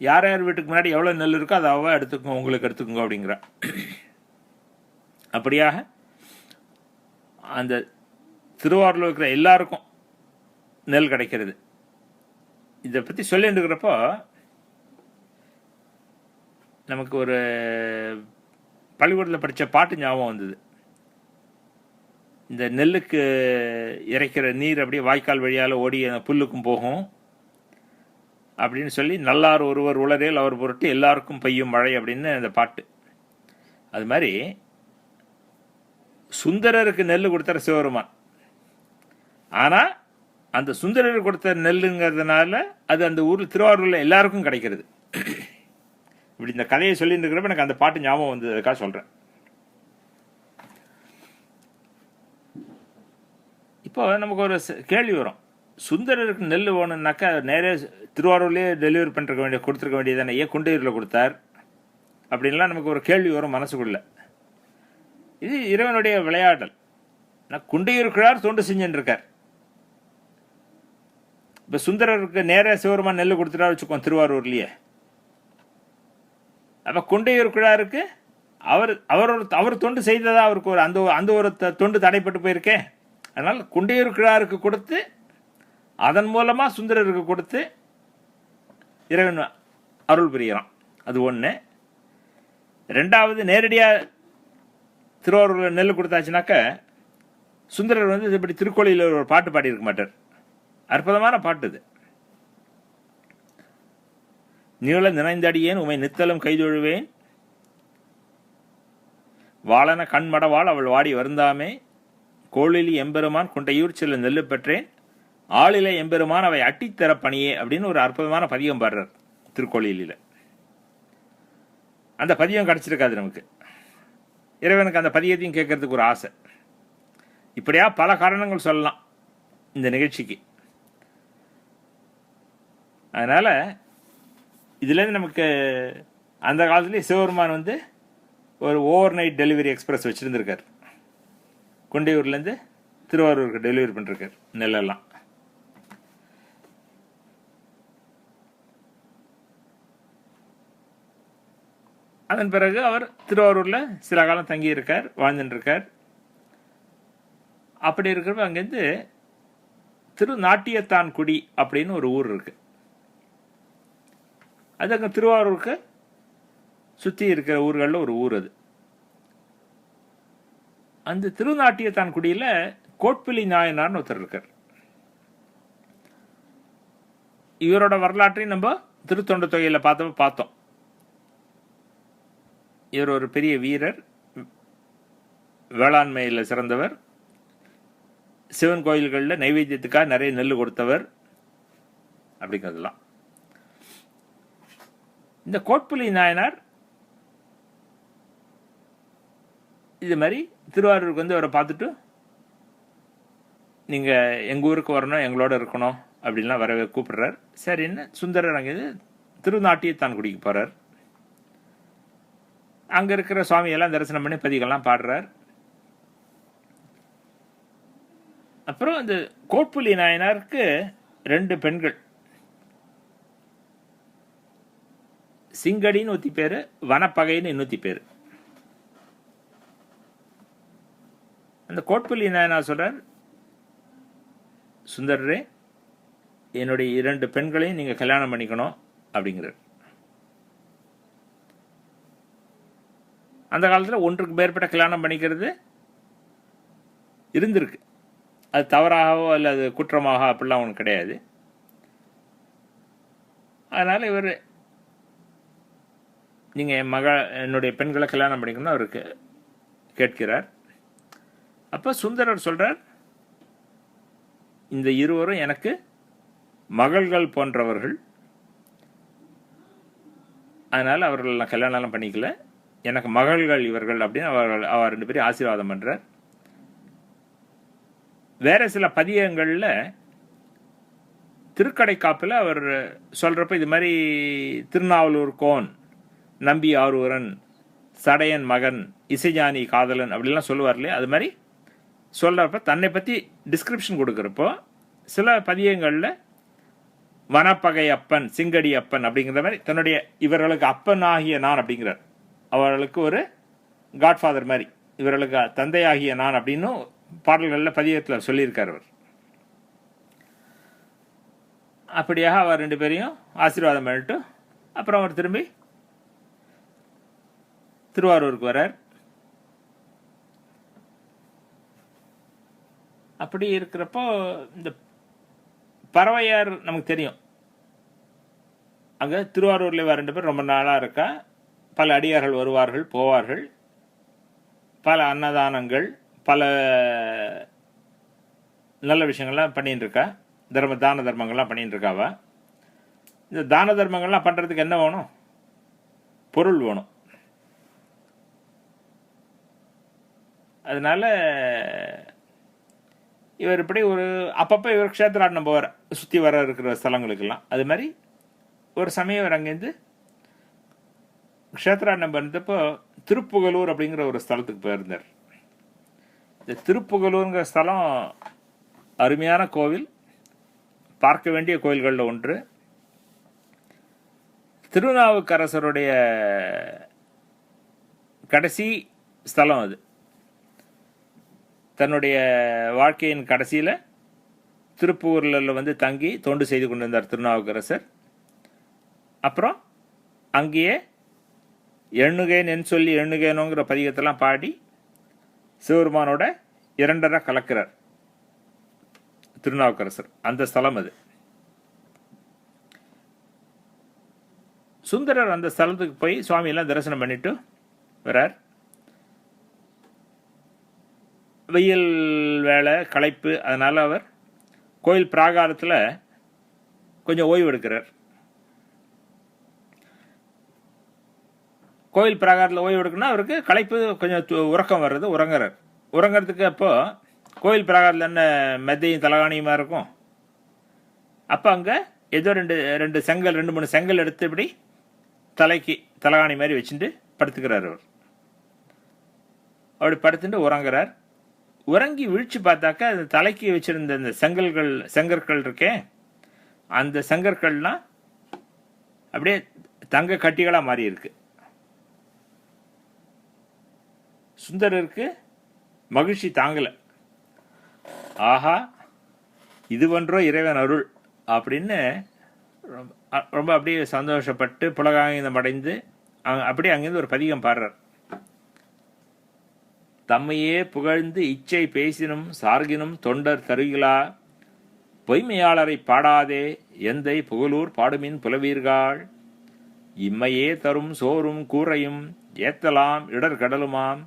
யார் யார் வீட்டுக்கு முன்னாடி எவ்வளோ நெல் இருக்கோ அதை அவ எடுத்துக்கோங்க, உங்களுக்கு எடுத்துக்கோங்க அப்படிங்கிறான். அப்படியாக அந்த திருவாரூரில் இருக்கிற எல்லாருக்கும் நெல் கிடைக்கிறது. இதை பற்றி சொல்லிட்டு இருக்கிறப்போ நமக்கு ஒரு பள்ளிக்கூடத்தில் படித்த பாட்டு ஞாபகம் வந்தது. இந்த நெல்லுக்கு இறைக்கிற நீர் அப்படியே வாய்க்கால் வழியால் ஓடி புல்லுக்கும் போகும் அப்படின்னு சொல்லி, நல்லார் ஒருவர் உளரேல் அவர் பொருட்டு எல்லாருக்கும் பெய்யும் மழை அப்படின்னு அந்த பாட்டு. அது மாதிரி சுந்தரருக்கு நெல் கொடுத்தார சிவபெருமான். ஆனால் அந்த சுந்தரருக்கு கொடுத்த நெல்லுங்கிறதுனால அது அந்த ஊரில் திருவாரூரில் எல்லாருக்கும் கிடைக்கிறது. இப்படி இந்த கதையை சொல்லிட்டு இருக்கிறப்ப எனக்கு அந்த பாட்டு ஞாபகம் வந்தது, அதுக்காக சொல்கிறேன். இப்போ நமக்கு ஒரு கேள்வி வரும், சுந்தரருக்கு நெல் வேணும்னாக்கா நேரே திருவாரூர்லேயே டெலிவரி பண்ணுறக்க கொடுத்துருக்க வேண்டியதானே, ஏன் குண்டையூரில் கொடுத்தார் அப்படின்லாம் நமக்கு ஒரு கேள்வி வரும் மனசுக்குள்ள. இது இறைவனுடைய விளையாடல். நான் குண்டையூருக்குள்ளார் தொண்டு செஞ்சுட்டு இருக்கார். இப்போ சுந்தரருக்கு நேராக சிவபெருமான் நெல் கொடுத்துட்டா வச்சுக்கோம் திருவாரூர்லேயே. அப்போ குண்டையூருக்குள்ளாருக்கு அவர் தொண்டு செய்ததா அவருக்கு ஒரு அந்த ஒரு தொண்டு தடைப்பட்டு போயிருக்கேன். அதனால் குண்டையூருக்குள்ளாருக்கு கொடுத்து அதன் மூலமாக சுந்தரருக்கு கொடுத்து இறைவன் அருள் புரிகிறான். அது ஒன்று. ரெண்டாவது, நேரடியாக திருவாரூரில் நெல் கொடுத்தாச்சுனாக்க சுந்தரர் வந்து இப்படி திருக்கோயிலில் ஒரு பாட்டு பாடியிருக்க மாட்டார். அற்புதமான பாட்டு இது. நீள நினைந்தடியேன் உமை நித்தலும் கைதொழுவேன், வாழன கண்மடவாள் அவள் வாடி வருந்தாமே, கோளிலி எம்பெருமான் குண்டையூர் செல்ல நெல்லு பெற்றேன், ஆளில எம்பெருமான் அவை அட்டித்தர பணியே அப்படின்னு ஒரு அற்புதமான பதியம் பாடுறார் திருக்கோயிலில். அந்த பதியம் கிடைச்சிருக்காது நமக்கு. இறைவனுக்கு அந்த பதியத்தையும் கேட்கறதுக்கு ஒரு ஆசை. இப்படியா பல காரணங்கள் சொல்லலாம் இந்த நிகழ்ச்சிக்கு. அதனால இதுலேருந்து நமக்கு அந்த காலத்துலேயே சிவபெருமான் வந்து ஒரு ஓவர் நைட் டெலிவரி எக்ஸ்பிரஸ் வச்சுருந்துருக்கார். குண்டையூர்லேருந்து திருவாரூருக்கு டெலிவரி பண்ணிருக்கார் நெல்லெல்லாம். அதன் பிறகு அவர் திருவாரூரில் சில காலம் தங்கியிருக்கார், வாழ்ந்துட்டுருக்கார். அப்படி இருக்கிறப்ப அங்கேருந்து திருநாட்டியத்தான்குடி அப்படின்னு ஒரு ஊர் இருக்கு. அது அங்கே திருவாரூருக்கு சுற்றி இருக்கிற ஊர்களில் ஒரு ஊர் அது. அந்த திருநாட்டியத்தான்குடியில் கோட்பிலி நாயனார்னு ஒருத்தர் இருக்கார். இவரோட வரலாற்றையும் நம்ம திருத்தொண்ட தொகையில் பார்த்தோம். இவர் ஒரு பெரிய வீரர், வேளாண்மையில் சிறந்தவர், சிவன் கோயில்களில் நைவேத்தியத்துக்காக நிறைய நெல் கொடுத்தவர் அப்படிங்கிறதுலாம். இந்த கோட்புலி நாயனார் இது மாதிரி திருவாரூருக்கு வந்து அவரை பார்த்துட்டு, நீங்கள் எங்கள் ஊருக்கு வரணும், எங்களோட இருக்கணும் அப்படின்லாம் வரவே கூப்பிடுறார். சரின்னு சுந்தரர் அங்கே திருநாட்டியத்தான்குடிக்கு போகிறார். அங்கே இருக்கிற சுவாமியெல்லாம் தரிசனம் பண்ணி பதிகள்லாம் பாடுறார். அப்புறம் இந்த கோட்புலி நாயனாருக்கு 2 பெண்கள், சிங்கடின்னு 1 பேர், வனப்பகைன்னு 2 பேர். அந்த கோட்புலி நாயனார் சொல்றார், சுந்தரரே என்னுடைய 2 பெண்களையும் நீங்கள் கல்யாணம் பண்ணிக்கணும் அப்படிங்கிறார். அந்த காலத்தில் 1க்கு மேற்பட்ட கல்யாணம் பண்ணிக்கிறது இருந்திருக்கு. அது தவறாகவோ அல்லது குற்றமாக அப்படிலாம் ஒன்றும் கிடையாது. அதனால் இவர் நீங்கள் என்னுடைய பெண்களை கல்யாணம் பண்ணிக்கணும்னு அவருக்கு கேட்கிறார். அப்போ சுந்தரர் சொல்கிறார், இந்த இருவரும் எனக்கு மகள்கள் போன்றவர்கள், அதனால் அவர்கள் நான் கல்யாணம் பண்ணிக்கல, எனக்கு மகள்கள் இவர்கள் அப்படின்னு அவர் 2 பேரும் ஆசீர்வாதம் பண்ணுறார். வேற சில பதியங்களில் திருக்கடைக்காப்பில் அவர் சொல்கிறப்ப இது மாதிரி திருநாவலூர் கோன், நம்பி ஆரூரன், சடையன் மகன், இசைஞானி காதலன் அப்படிலாம் சொல்லுவார் இல்லையா, அது மாதிரி சொல்கிறப்ப தன்னை பற்றி டிஸ்கிரிப்ஷன் கொடுக்குறப்போ சில பதியங்களில் வனப்பகை அப்பன், சிங்கடி அப்பன் அப்படிங்கிற மாதிரி தன்னுடைய இவர்களுக்கு அப்பன் ஆகிய நான் அப்படிங்கிறார். அவர்களுக்கு ஒரு காட்ஃபாதர் மாதிரி, இவர்களுக்கு தந்தையாகிய நான் அப்படின்னு பாடல்களில் பதியத்தில் சொல்லியிருக்கார் அவர். அப்படியாக அவர் 2 பேரையும் ஆசீர்வாதம் பண்ணிட்டு அப்புறம் அவர் திரும்பி திருவாரூருக்கு வரார். அப்படி இருக்கிறப்போ இந்த பறவையார் நமக்கு தெரியும், அங்கே திருவாரூரில் 2 பேர் ரொம்ப நாளாக இருக்கா. பல அடியார்கள் வருவார்கள் போவார்கள், பல அன்னதானங்கள், பல நல்ல விஷயங்கள்லாம் பண்ணிட்டு இருக்கா, தான தர்மங்கள்லாம் பண்ணிட்டு இருக்காவா. இந்த தான தர்மங்கள்லாம் பண்ணுறதுக்கு என்ன வேணும்? பொருள் வேணும். அதனால இவர் இப்படி ஒரு அப்பப்போ இவர் க்ஷேத்திராட்டம் போவார், சுற்றி வர இருக்கிற ஸ்தலங்களுக்கெல்லாம். அது மாதிரி ஒரு சமயம் இவர் அங்கேருந்து க்ஷேத்திராட்டம் பண்ணப்போ திருப்புகலூர் அப்படிங்கிற ஒரு ஸ்தலத்துக்கு போயிருந்தார். இந்த திருப்புகலூருங்கிற ஸ்தலம் அருமையான கோவில், பார்க்க வேண்டிய கோயில்களில் ஒன்று. திருநாவுக்கரசருடைய கடைசி ஸ்தலம் அது. தன்னுடைய வாழ்க்கையின் கடைசியில் திருப்பூரில் வந்து தங்கி தொண்டு செய்து கொண்டிருந்தார் திருநாவுக்கரசர். அப்புறம் அங்கேயே எண்ணுகேன் என் சொல்லி எண்ணுகேனோங்கிற பதிகத்தெல்லாம் பாடி சிவபெருமானோட 2 கலக்கிறார் திருநாவுக்கரசர். அந்த ஸ்தலம் அது. சுந்தரர் அந்த ஸ்தலத்துக்கு போய் சுவாமியெல்லாம் தரிசனம் பண்ணிட்டு வரார். வெயில் வேலை, களைப்பு, அதனால் அவர் கோயில் பிராகாரத்தில் கொஞ்சம் ஓய்வு எடுக்கிறார். கோயில் பிராகாரத்தில் ஓய்வு எடுக்கணும்னா அவருக்கு களைப்பு, கொஞ்சம் உறக்கம் வர்றது, உறங்கிறதுக்கு அப்போ கோயில் பிராகாரத்தில் என்ன மெத்தையும் தலகாணியுமா இருக்கும். அப்போ அங்கே ஏதோ 2 3 செங்கல் எடுத்து இப்படி தலைக்கு தலகாணி மாதிரி வச்சுட்டு படுத்துக்கிறார். அவர் அப்படி படுத்துட்டு உறங்குறார். உறங்கி விழிச்சு பார்த்தாக்கா அந்த தலைக்கு வச்சிருந்த அந்த செங்கற்கள் இருக்கே, அந்த செங்கற்கள்லாம் அப்படியே தங்க கட்டிகளாக மாறி இருக்கு. சுந்தரருக்கு மகிழ்ச்சி தாங்கலை. ஆஹா, இது ஒன்றோ இறைவன் அருள் அப்படின்னு ரொம்ப அப்படியே சந்தோஷப்பட்டு புலகாங்கிதம் அடைந்து அப்படியே அங்கேருந்து ஒரு பதிகம் பாடுறார். தம்மையே புகழ்ந்து இச்சை பேசினும் சார்கினும் தொண்டர் தருகிலா, பொய்மையாளரை பாடாதே எந்தை புகழூர் பாடுமின் புலவீர்கள், இம்மையே தரும் சோறும் கூரையும் ஏத்தலாம் இடர்கடலுமாம்,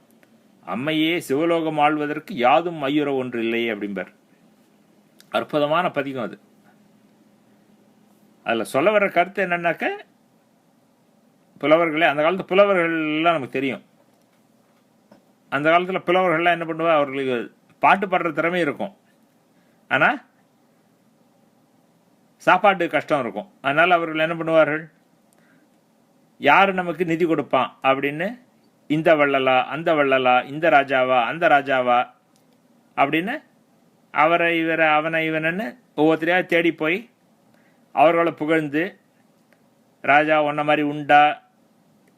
அம்மையே சிவலோகம் ஆள்வதற்கு யாதும் ஐயுற ஒன்று இல்லை அப்படிம்பார். அற்புதமான பதிகம் அது. அதில் சொல்ல வர்ற கருத்து என்னன்னாக்க, புலவர்களே, அந்த காலத்து புலவர்கள்லாம் நமக்கு தெரியும். அந்த காலத்தில் புலவர்கள்லாம் என்ன பண்ணுவா, அவர்களுக்கு பாட்டு பாடுற திறமை இருக்கும், ஆனால் சாப்பாட்டு கஷ்டம் இருக்கும். அதனால் அவர்கள் என்ன பண்ணுவார்கள், யார் நமக்கு நிதி கொடுப்பான் அப்படின்னு, இந்த வள்ளலா அந்த வள்ளலா, இந்த ராஜாவா அந்த ராஜாவா அப்படின்னு அவரை இவரை அவனை இவனன்னு ஒவ்வொருத்தரையா தேடி போய் அவர்களை புகழ்ந்து, ராஜா உன்ன மாதிரி உண்டா,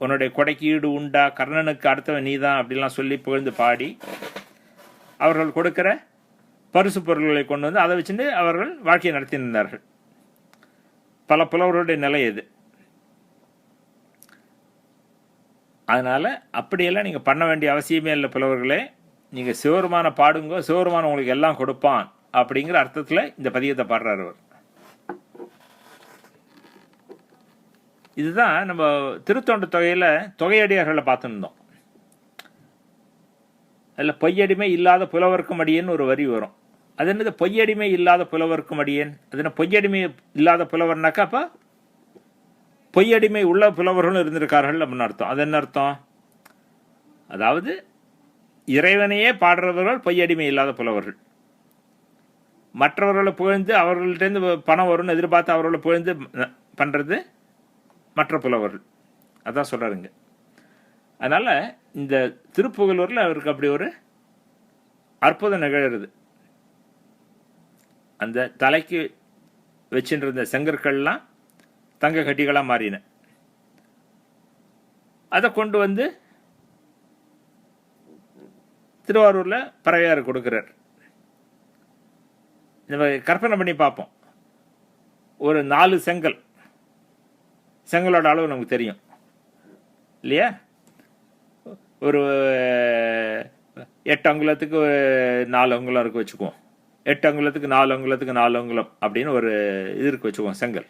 உன்னுடைய கொடைக்கு ஈடு உண்டா, கர்ணனுக்கு அடுத்தவன் நீதான் அப்படிலாம் சொல்லி புகழ்ந்து பாடி அவர்கள் கொடுக்கிற பரிசு பொருள்களை கொண்டு வந்து அதை வச்சுட்டு அவர்கள் வாழ்க்கையை நடத்தியிருந்தார்கள். பல புலவர்களுடைய நிலை இது. அதனால அப்படியெல்லாம் நீங்கள் பண்ண வேண்டிய அவசியமே இல்லை புலவர்களே. நீங்கள் சிவருமான பாடுங்கோ, சிவருமான உங்களுக்கு எல்லாம் கொடுப்பான் அப்படிங்கிற அர்த்தத்தில் இந்த பதியத்தை பாடுறார் அவர். இதுதான் நம்ம திருத்தொண்டு தொகையில் தொகையடியார்களை பார்த்துருந்தோம். அதில் பொய்யடிமை இல்லாத புலவர்க்கும் அடியேன்னு ஒரு வரி வரும். அது என்னது, பொய்யடிமை இல்லாத புலவர்க்கும் அடியேன்? அது என்ன பொய்யடிமை இல்லாத புலவர்னாக்கா அப்போ பொய்யடிமை உள்ள புலவர்களும் இருந்திருக்கார்கள் அப்படின்னு அர்த்தம். அது என்ன அர்த்தம்? அதாவது இறைவனையே பாடுறவர்கள் பொய்யடிமை இல்லாத புலவர்கள். மற்றவர்களை புகழ்ந்து அவர்கள்ட்டேருந்து பணம் வரும்னு எதிர்பார்த்து அவர்களை புகழ்ந்து பண்ணுறது மற்ற புலவர்கள். அதான் சொல்கிறாருங்க. அதனால் இந்த திருப்புகலூரில் அவருக்கு அப்படி ஒரு அற்புதம் நிகழ்கிறது. அந்த தலைக்கு வச்சுருந்த செங்கற்கள்லாம் தங்க கட்டிகளாக மாறின. அதை கொண்டு வந்து திருவாரூரில் பறவையார் கொடுக்குறார். நம்ம கற்பனை பண்ணி பார்ப்போம். ஒரு 4 செங்கலோட அளவு நமக்கு தெரியும் இல்லையா? ஒரு 8 அங்குலத்துக்கு 4 அங்குலம் இருக்கு வச்சுக்குவோம். 8 அங்குலத்துக்கு 4 அங்குலத்துக்கு 4 அங்குலம் அப்படின்னு ஒரு இது இருக்கு வச்சுக்குவோம், செங்கல்.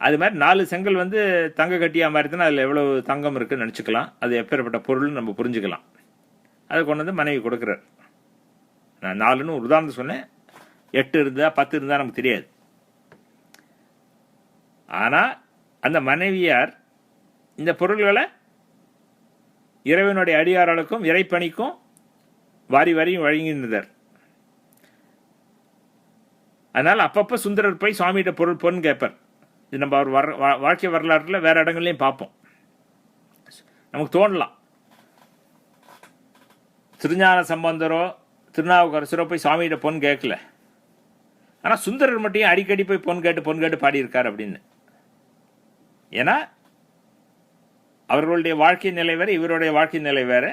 அது மாதிரி 4 செங்கல் வந்து தங்க கட்டியாக மாறிதுன்னா அதில் எவ்வளோ தங்கம் இருக்குன்னு நினச்சிக்கலாம். அது எப்பேற்பட்ட பொருள்னு நம்ம புரிஞ்சுக்கலாம். அதை கொண்டு வந்து மனைவி கொடுக்குறார். நான் 4ன்னு ஒரு உதாரணம் சொன்னேன். 8 இருந்தா 10 இருந்தால் நமக்கு தெரியாது. ஆனால் அந்த மனைவியார் இந்த பொருள்களை இறைவனுடைய அடியார்களுக்கும் இறைப்பணிக்கும் வாரி வாரியும் வழங்கினார். அதனால் அப்பப்போ சுந்தரர் போய் சுவாமிகிட்ட பொருள் கேட்பார். இது நம்ம அவர் வாழ்க்கை வரலாற்றில் வேற இடங்கள்லையும் பார்ப்போம். நமக்கு தோணலாம், திருஞான சம்பந்தரோ திருநாவுக்கரசரோ போய் சுவாமிகிட்ட பொன் கேட்கல, ஆனால் சுந்தரர் மட்டும் அடிக்கடி போய் பொன் கேட்டு பாடியிருக்கார் அப்படின்னு. ஏன்னா அவர்களுடைய வாழ்க்கை நிலை வேற, இவருடைய வாழ்க்கை நிலை வேற.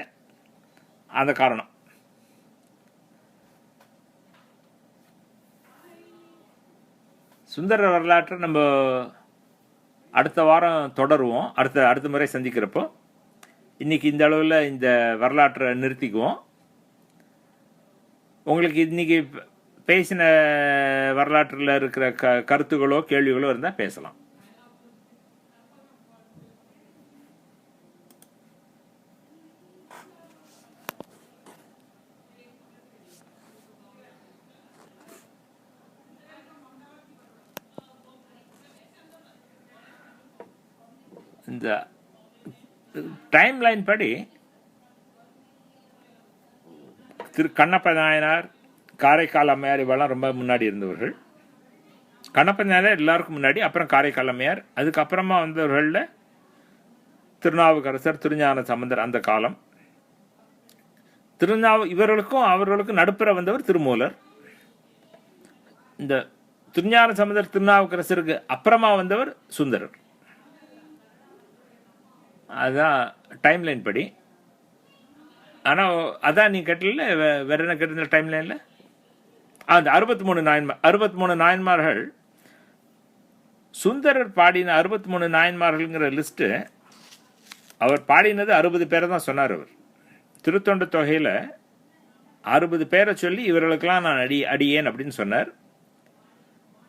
அந்த காரணம். சுந்தரர் வரலாற்றை நம்ம அடுத்த வாரம் தொடருவோம். அடுத்த முறை சந்திக்கிறப்போ இன்னைக்கு இந்த அளவில் இந்த வரலாற்றை நிறுத்திக்குவோம். உங்களுக்கு இன்னைக்கு பேசின வரலாற்றில் இருக்கிற கருத்துகளோ கேள்விகளோ இருந்தால் பேசலாம். இந்த டைம் லைன் படி திரு கண்ணப்ப நாயனார், காரைக்கால் அம்மையார் இவெல்லாம் ரொம்ப முன்னாடி இருந்தவர்கள். கண்ணப்ப நாயனார் எல்லாருக்கும் முன்னாடி, அப்புறம் காரைக்கால் அம்மையார், அதுக்கப்புறமா வந்தவர்களில் திருநாவுக்கரசர், திருஞான சம்பந்தர் அந்த காலம். இவர்களுக்கும் அவர்களுக்கும் நடுப்புற வந்தவர் திருமூலர். இந்த திருஞான சம்பந்தர், திருநாவுக்கரசருக்கு அப்புறமா வந்தவர் சுந்தரர். அதுதான் டைம்லைன் படி. ஆனால் அதான் நீ கேட்டல, வேற என்ன கேட்டிருந்த டைம்லைனில்? அந்த 63 நாயன்மார்கள், சுந்தரர் பாடின 63 நாயன்மார்கள்ங்கிற லிஸ்ட்டு, அவர் பாடினது 60 பேரை தான் சொன்னார். அவர் திருத்தொண்ட தொகையில் 60 பேரை சொல்லி இவர்களுக்கெல்லாம் நான் அடியேன் அப்படின்னு சொன்னார்.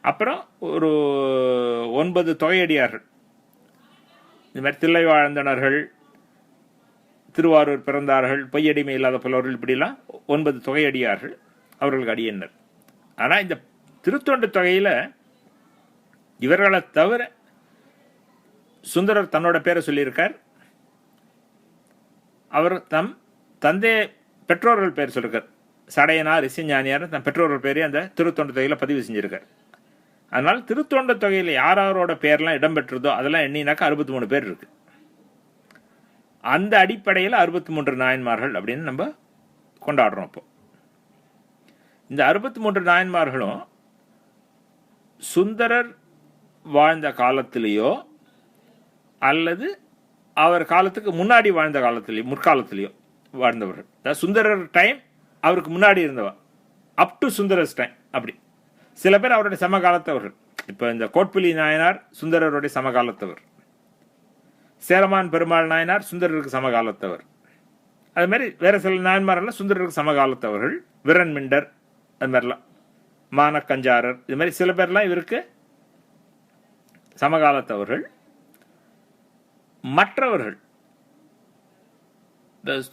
அப்புறம் ஒரு 9 தொகையடியார்கள், இந்த மாதிரி தில்லை வாழ்ந்தனர்கள், திருவாரூர் பிறந்தார்கள், பொய்யடிமை இல்லாத புலவர்கள், இப்படிலாம் 9 தொகையடியார்கள், அவர்களுக்கு அடியனர். ஆனால் இந்த திருத்தொண்ட தொகையில் இவர்களை தவிர சுந்தரர் தன்னோட பேரை சொல்லியிருக்கார். அவர் தம் தந்தை பெற்றோர்கள் பேர் சொல்லியிருக்கார். சடையனார், இசைஞானியார் தன் பெற்றோர்கள் பேரையும் அந்த திருத்தொண்ட தொகையில் பதிவு செஞ்சிருக்கார். அதனால் திருத்தொண்ட தொகையில் யாரோட பேர்லாம் இடம்பெற்றதோ அதெல்லாம் எண்ணினாக்கா 63 பேர் இருக்கு. அந்த அடிப்படையில் 63 நாயன்மார்கள் அப்படின்னு நம்ம கொண்டாடுறோம். இப்போ இந்த 63 நாயன்மார்களும் சுந்தரர் வாழ்ந்த காலத்திலேயோ அல்லது அவர் காலத்துக்கு முன்னாடி வாழ்ந்த காலத்திலேயோ, முற்காலத்திலேயோ வாழ்ந்தவர்கள். அதாவது சுந்தரர் டைம் அவருக்கு முன்னாடி இருந்தவர், அப் டு சுந்தரஸ் டைம். அப்படி சில பேர் அவருடைய சமகாலத்தவர்கள். இப்போ இந்த கோட்புலி நாயனார் சுந்தரருடைய சமகாலத்தவர், சேரமான் பெருமாள் நாயனார் சுந்தரருக்கு சமகாலத்தவர். அது மாதிரி வேற சில நாயன்மாரெல்லாம் சுந்தரருக்கு சமகாலத்தவர்கள். விரன் மிண்டர், அது மாதிரிலாம், மானக்கஞ்சாரர், இது மாதிரி சில பேர்லாம் இவருக்கு சமகாலத்தவர்கள். மற்றவர்கள்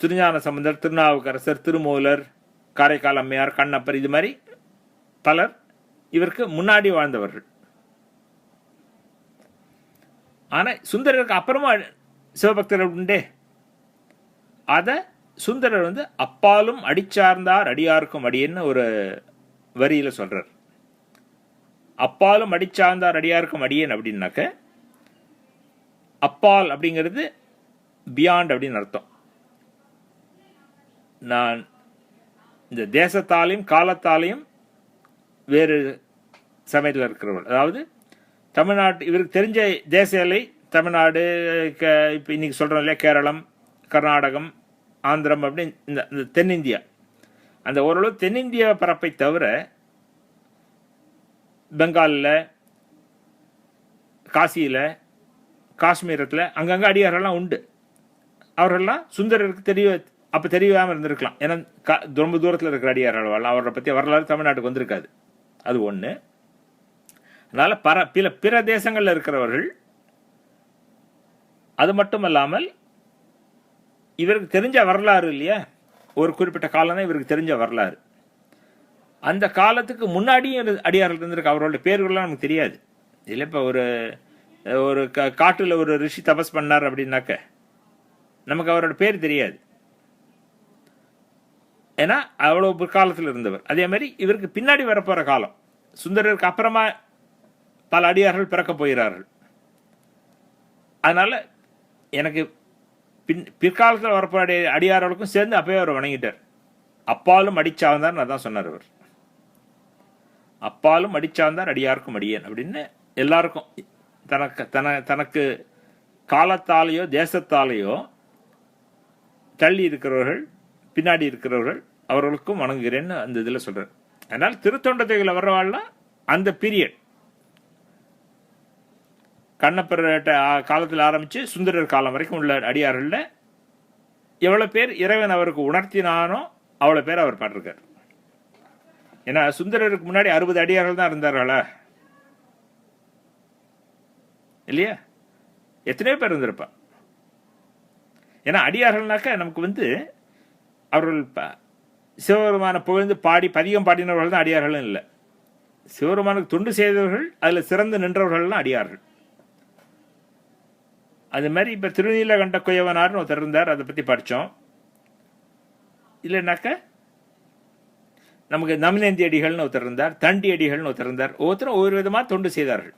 திருஞான சம்பந்தர், திருநாவுக்கரசர், திருமூலர், காரைக்கால் அம்மையார், கண்ணப்பர், இது மாதிரி பலர் இவருக்கு முன்னாடி வாழ்ந்தவர்கள். ஆனா சுந்தரருக்கு அப்புறமா சிவபக்தர்கள் உண்டே, அத சுந்தரர் அப்பாலும் அடிச்சார்ந்தார் அடியாருக்கும் அடியன்னு ஒரு வரியில சொல்றார். அப்பாலும் அடிச்சார்ந்தார் அடியாருக்கும் அடியன் அப்படின்னாக்க, அப்பால் அப்படிங்கிறது பியாண்ட் அப்படின்னு அர்த்தம். நான் இந்த தேசத்தாலையும் காலத்தாலையும் வேறு சமயத்தில் இருக்கிறவர்கள். அதாவது தமிழ்நாட்டு இவருக்கு தெரிஞ்ச தேச எல்லை தமிழ்நாடு, இப்போ இன்னைக்கு சொல்கிறோம் இல்லையா, கேரளம், கர்நாடகம், ஆந்திரம் அப்படின்னு இந்த தென்னிந்தியா, அந்த ஓரளவு தென்னிந்திய பரப்பை தவிர பெங்காலில், காசியில், காஷ்மீரத்தில் அங்கங்கே அடியார்கள்லாம் உண்டு. அவர்கள்லாம் சுந்தரருக்கு அப்போ தெரியாமல் இருந்திருக்கலாம். ஏன்னா ரொம்ப தூரத்தில் இருக்கிற அடியார்கள், அவரை பற்றி வரலாறு தமிழ்நாட்டுக்கு வந்திருக்காது. அது ஒன்று. அதனால் பிற தேசங்களில் இருக்கிறவர்கள், அது மட்டும் இல்லாமல் இவருக்கு தெரிஞ்ச வரலாறு இல்லையா, ஒரு குறிப்பிட்ட காலம் தான் இவருக்கு தெரிஞ்ச வரலாறு. அந்த காலத்துக்கு முன்னாடியும் அடியார்கள் இருந்திருக்கு. அவரோட பேர்கள்லாம் நமக்கு தெரியாது. இதில் இப்போ ஒரு காட்டில் ஒரு ரிஷி தபஸ் பண்ணார் அப்படின்னாக்க நமக்கு அவரோட பேர் தெரியாது. ஏன்னா அவ்வளோ பிற்காலத்தில் இருந்தவர். அதே மாதிரி இவருக்கு பின்னாடி வரப்போகிற காலம், சுந்தரருக்கு அப்புறமா பல அடியார்கள் பிறக்க போகிறார்கள். அதனால எனக்கு பிற்காலத்தில் வரப்போற அடியார்களுக்கும் சேர்ந்து அப்பவே அவர் வணங்கிட்டார். அப்பாலும் அடிச்சார்ந்தார் அதான் சொன்னார் அவர். அப்பாலும் அடிச்சார்ந்தார் அடியாருக்கும் அடியேன் அப்படின்னு எல்லாருக்கும் தனக்கு காலத்தாலேயோ தேசத்தாலேயோ தள்ளி இருக்கிறவர்கள், பின்னாடி இருக்கிறவர்கள், அவர்களுக்கும் வணங்குகிறேன்னு அந்த இதில் சொல்றார். அதனால் திருத்தொண்டத்தைகளை வர்றவாள்லாம் அந்த பீரியட் கண்ணப்பர் காலத்தில் ஆரம்பித்து சுந்தரர் காலம் வரைக்கும் உள்ள அடியார்களில் எவ்வளோ பேர் இறைவன் அவருக்கு உணர்த்தினானோ அவ்வளோ பேர் அவர் பாட்டிருக்கார். ஏன்னா சுந்தரருக்கு முன்னாடி 60 அடியார்கள் தான் இருந்தார்களா இல்லையா? எத்தனையோ பேர் இருந்திருப்பா. ஏன்னா அடியார்கள்னாக்க நமக்கு அவர்கள் சிவபெருமான புகழ்ந்து பாடி பதிகம் பாடினவர்கள் தான் அடியார்களும் இல்லை. சிவபெருமானுக்கு தொண்டு செய்தவர்கள், அதில் சிறந்து நின்றவர்கள்லாம் அடியார்கள். அது மாதிரி இப்போ திருநீலகண்ட குயவனார்னு ஒருத்தர் இருந்தார், அதை பற்றி படித்தோம். இல்லைனாக்க நமக்கு நமினேந்தி அடிகள்னு ஒருத்தர் இருந்தார், தண்டி அடிகள்னு ஒருத்தர் இருந்தார். ஒவ்வொருத்தரும் ஒவ்வொரு விதமாக தொண்டு செய்தார்கள்.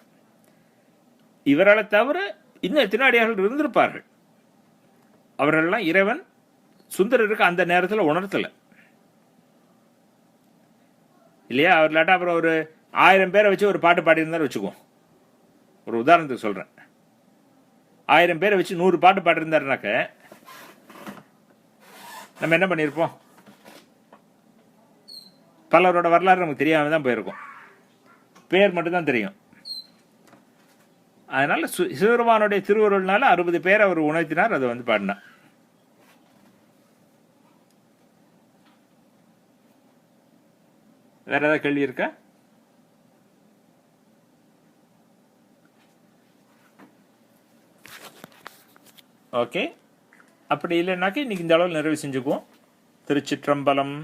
இவர்களை தவிர இன்னும் எத்தனை அடியார்கள் இருந்திருப்பார்கள். அவர்களெல்லாம் இறைவன் சுந்தரருக்கு அந்த நேரத்தில் உணர்த்தலை இல்லையா? அவர் இல்லாட்டா அப்புறம் ஒரு 1000 பேரை வச்சு ஒரு பாட்டு பாடியிருந்தாரு வச்சுக்குவோம். ஒரு உதாரணத்துக்கு சொல்கிறேன். 1000 பேரை வச்சு 100 பாட்டு பாடியிருந்தாருனாக்க நம்ம என்ன பண்ணியிருப்போம்? பலரோட வரலாறு நமக்கு தெரியாமல் தான் போயிருக்கோம். பேர் மட்டும்தான் தெரியும். அதனால சிவபெருமானுடைய திருவருள்னால 60 பேர் அவர் உணர்த்தினார், அதை வந்து பாடினார். வேற ஏதாவது கேள்வி இருக்கா? ஓகே, அப்படி இல்லைன்னாக்கா இன்னைக்கு இந்த அளவில் நிறைவு செஞ்சுக்குவோம். திருச்சிற்றம்பலம்.